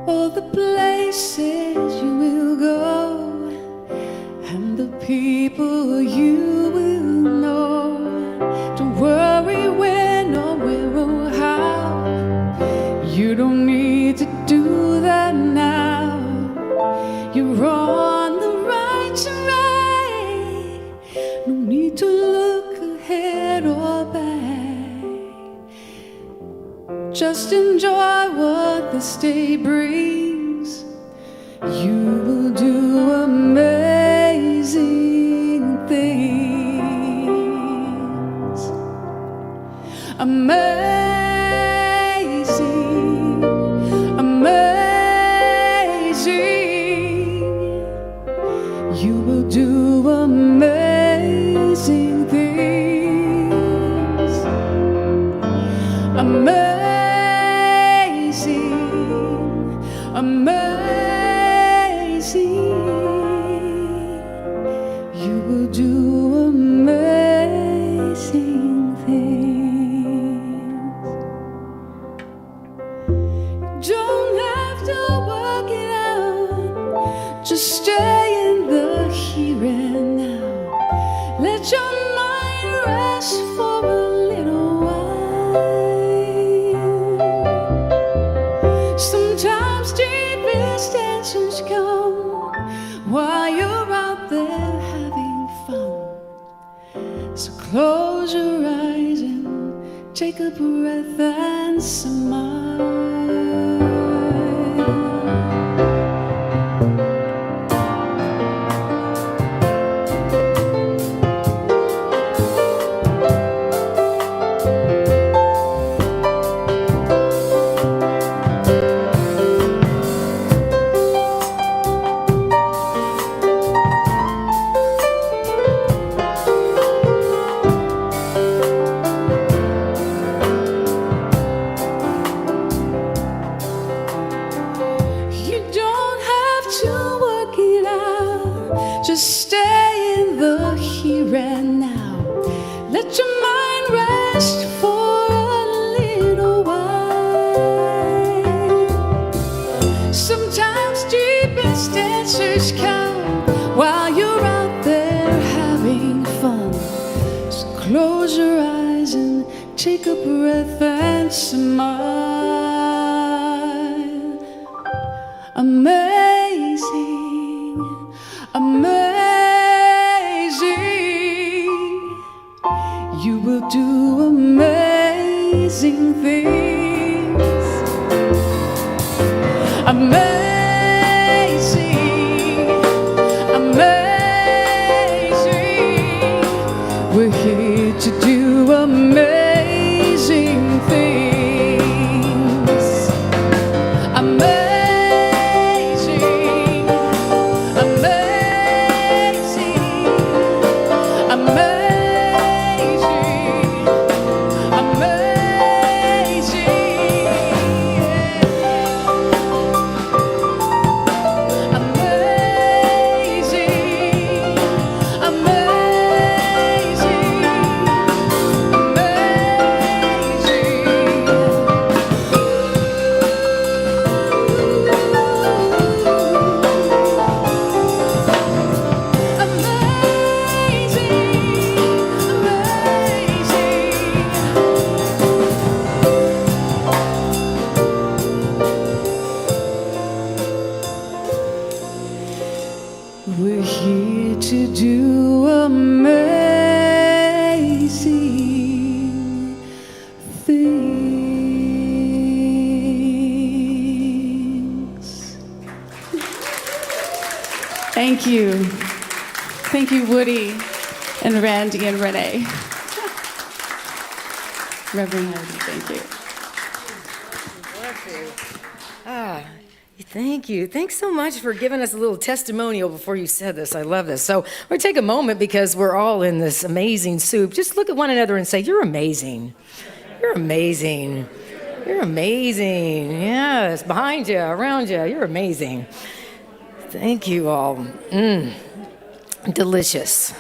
Speaker 4: All the places you will go, and the people you will know. Don't worry when or where or how. You don't need to do that now. You're on the right track. No need to look ahead or back. Just enjoy what this day brings. You will do amazing things. Amazing, amazing. You will do amazing things. Amazing, amazing. You will do amazing things. Don't have to work it out. Just stay in the here and now. Let your mind rest for a little while. Sometimes deepest answers come while you're out there having fun. So close your eyes and take a breath and smile. You don't have to work it out. Just stay in the here and now. Let your mind rest for a little while. Sometimes deepest answers come while you're out there having fun. So close your eyes and take a breath and smile. Amazing, amazing. will do amazing things. Amazing, amazing. We're here to do amazing things. Amazing, amazing, amazing, we're here to do amazing things. Thank you. Thank you, Woody and Randy and Renee. Reverend Heidi, thank you.
Speaker 3: Thank you. Thanks so much for giving us a little testimonial before you said this. I love this. So we're going to take a moment because we're all in this amazing soup. Just look at one another and say, you're amazing. You're amazing. You're amazing. Yes, behind you, around you. You're amazing. Thank you all. Delicious.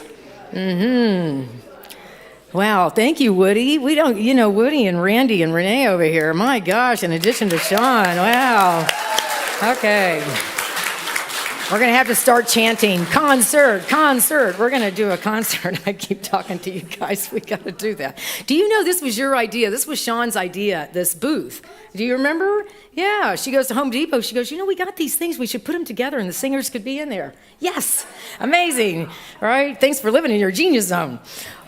Speaker 3: Wow, thank you, Woody. We don't, Woody and Randy and Renee over here. My gosh, in addition to Sean. Wow. Okay. We're going to have to start chanting, concert. We're going to do a concert. I keep talking to you guys. We got to do that. Do you know this was your idea? This was Sean's idea, this booth. Do you remember? Yeah, she goes to Home Depot. She goes, we got these things. We should put them together and the singers could be in there. Yes, amazing. All right, thanks for living in your genius zone.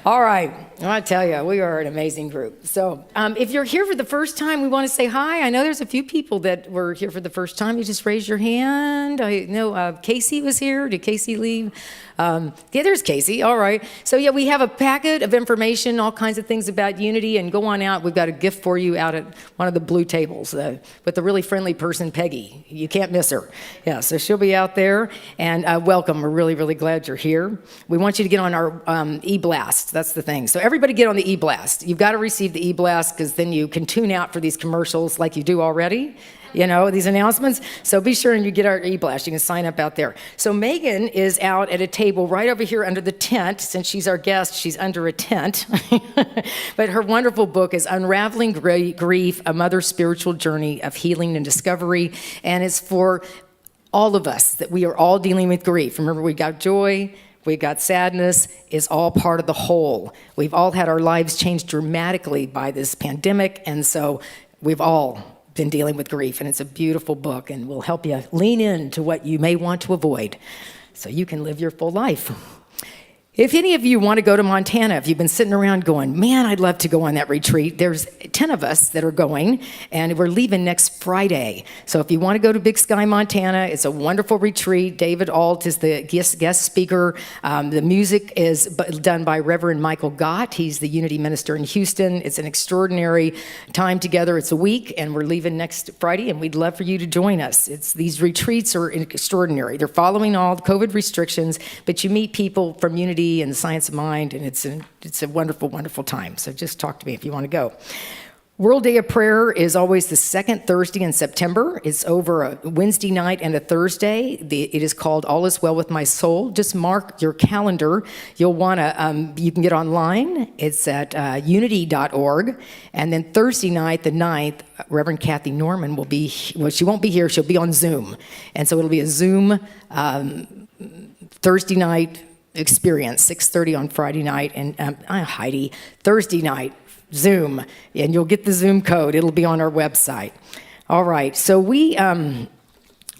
Speaker 3: All right, I tell you, we are an amazing group. So if you're here for the first time, we want to say hi. I know there's a few people that were here for the first time. You just raise your hand. I know Casey was here. Did Casey leave? Yeah, there's Casey. All right. So yeah, we have a packet of information, all kinds of things about Unity, and go on out. We've got a gift for you out at one of the blue tables with the really friendly person, Peggy. You can't miss her. Yeah, so she'll be out there. And welcome. We're really, really glad you're here. We want you to get on our e-blast. That's the thing. So everybody get on the e-blast. You've got to receive the e-blast because then you can tune out for these commercials like you do already. These announcements. So be sure and you get our e-blast. You can sign up out there. So Megan is out at a table right over here under the tent. Since she's our guest, she's under a tent. But her wonderful book is Unraveling Grief, A Mother's Spiritual Journey of Healing and Discovery. And it's for all of us that we are all dealing with grief. Remember, we got joy. We got sadness. Is all part of the whole. We've all had our lives changed dramatically by this pandemic. And so we've all been dealing with grief, and it's a beautiful book and will help you lean into what you may want to avoid so you can live your full life. If any of you want to go to Montana, if you've been sitting around going, man, I'd love to go on that retreat, there's 10 of us that are going, and we're leaving next Friday. So if you want to go to Big Sky, Montana, it's a wonderful retreat. David Alt is the guest speaker. The music is done by Reverend Michael Gott. He's the Unity minister in Houston. It's an extraordinary time together. It's a week, and we're leaving next Friday, and we'd love for you to join us. These retreats are extraordinary. They're following all the COVID restrictions, but you meet people from Unity and the Science of Mind, and it's a wonderful, wonderful time. So just talk to me if you want to go. World Day of Prayer is always the second Thursday in September. It's over a Wednesday night and a Thursday. It is called All Is Well With My Soul. Just mark your calendar. You'll want to, you can get online. It's at unity.org. And then Thursday night, the 9th, Reverend Kathy Norman will be, well, she won't be here. She'll be on Zoom. And so it'll be a Zoom Thursday night experience, 6:30 on Friday night, and Heidi, Thursday night, Zoom, and you'll get the Zoom code. It'll be on our website. All right, so we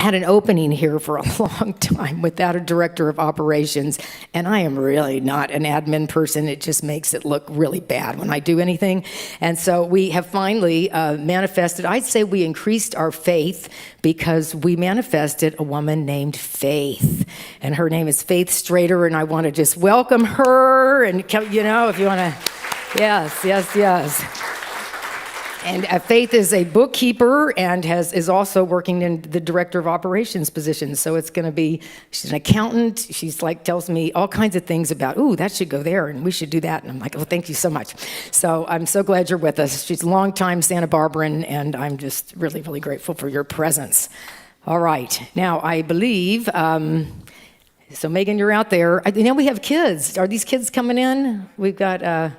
Speaker 3: had an opening here for a long time without a director of operations, and I am really not an admin person. It just makes it look really bad when I do anything. And so we have finally manifested, I'd say we increased our faith because we manifested a woman named Faith, and her name is Faith Strader, and I want to just welcome her, and if you want to, yes. And Faith is a bookkeeper and is also working in the director of operations position. So it's going to be, she's an accountant. She's tells me all kinds of things about, that should go there and we should do that. And I'm like, oh, thank you so much. So I'm so glad you're with us. She's a longtime Santa Barbaran, and I'm just really, really grateful for your presence. All right. Now, I believe, so Megan, you're out there. Now we have kids. Are these kids coming in? We've got...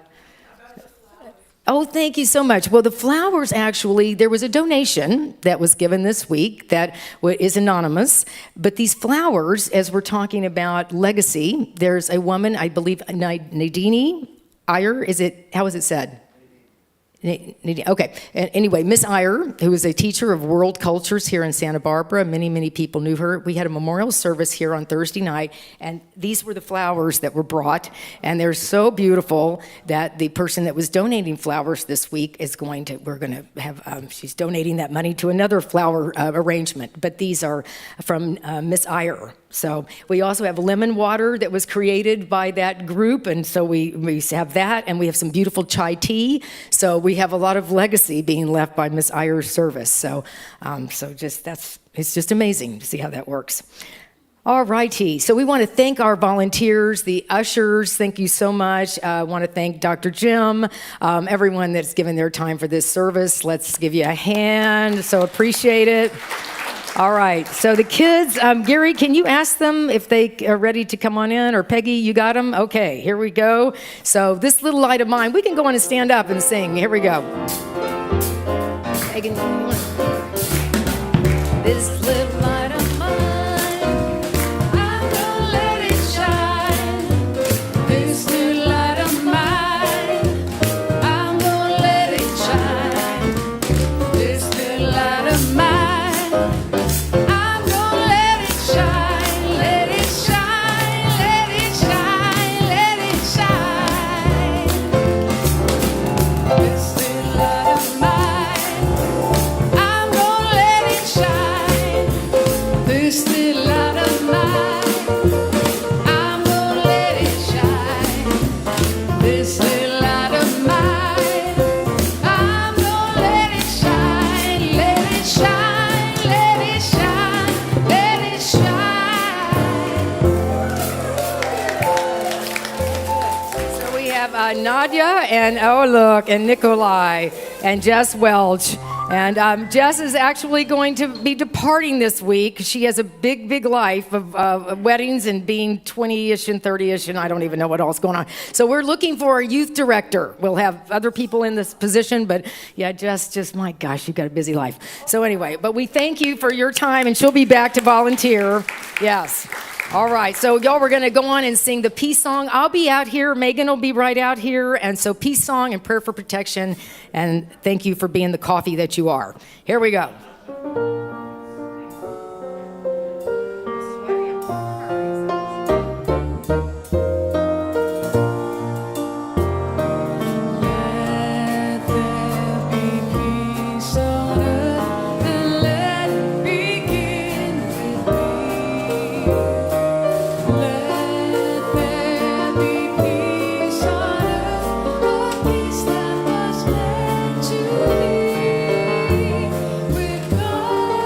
Speaker 3: Oh, thank you so much. Well, the flowers, actually, there was a donation that was given this week that is anonymous. But these flowers, as we're talking about legacy, there's a woman, I believe, Nadine Iyer, how is it said? Okay. Anyway, Miss Iyer, who is a teacher of world cultures here in Santa Barbara, many people knew her. We had a memorial service here on Thursday night, and these were the flowers that were brought, and they're so beautiful that the person that was donating flowers this week she's donating that money to another flower arrangement, but these are from Miss Iyer. So we also have lemon water that was created by that group, and so we have that, and we have some beautiful chai tea. So we have a lot of legacy being left by Miss Iyer's service. So, it's just amazing to see how that works. All righty. So we want to thank our volunteers, the ushers. Thank you so much. I want to thank Dr. Jim, everyone that's given their time for this service. Let's give you a hand. So appreciate it. All right, so the kids, Gary, can you ask them if they are ready to come on in? Or Peggy, you got them? Okay, here we go. So this little light of mine, we can go on and stand up and sing. Here we go. Megan, this little light of mine, I'm gonna let it shine. This little light of mine, I'm gonna let it shine. This little light of mine. Nadia and Nikolai and Jess Welch. And Jess is actually going to be departing this week. She has a big life of weddings and being 20-ish and 30-ish, and I don't even know what else is going on. So we're looking for a youth director. We'll have other people in this position, but yeah, Jess, my gosh, you've got a busy life. So anyway, but we thank you for your time, and she'll be back to volunteer. Yes. All right, so y'all, we're going to go on and sing the peace song. I'll be out here. Megan will be right out here. And so peace song and prayer for protection. And thank you for being the coffee that you are. Here we go.
Speaker 4: With God.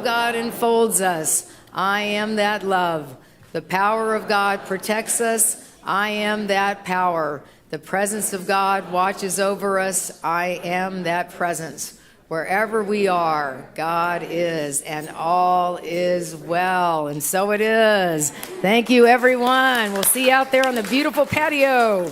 Speaker 3: of God enfolds us. I am that love. The power of God protects us. I am that power. The presence of God watches over us. I am that presence. Wherever we are, God is, and all is well. And so it is. Thank you, everyone. We'll see you out there on the beautiful patio.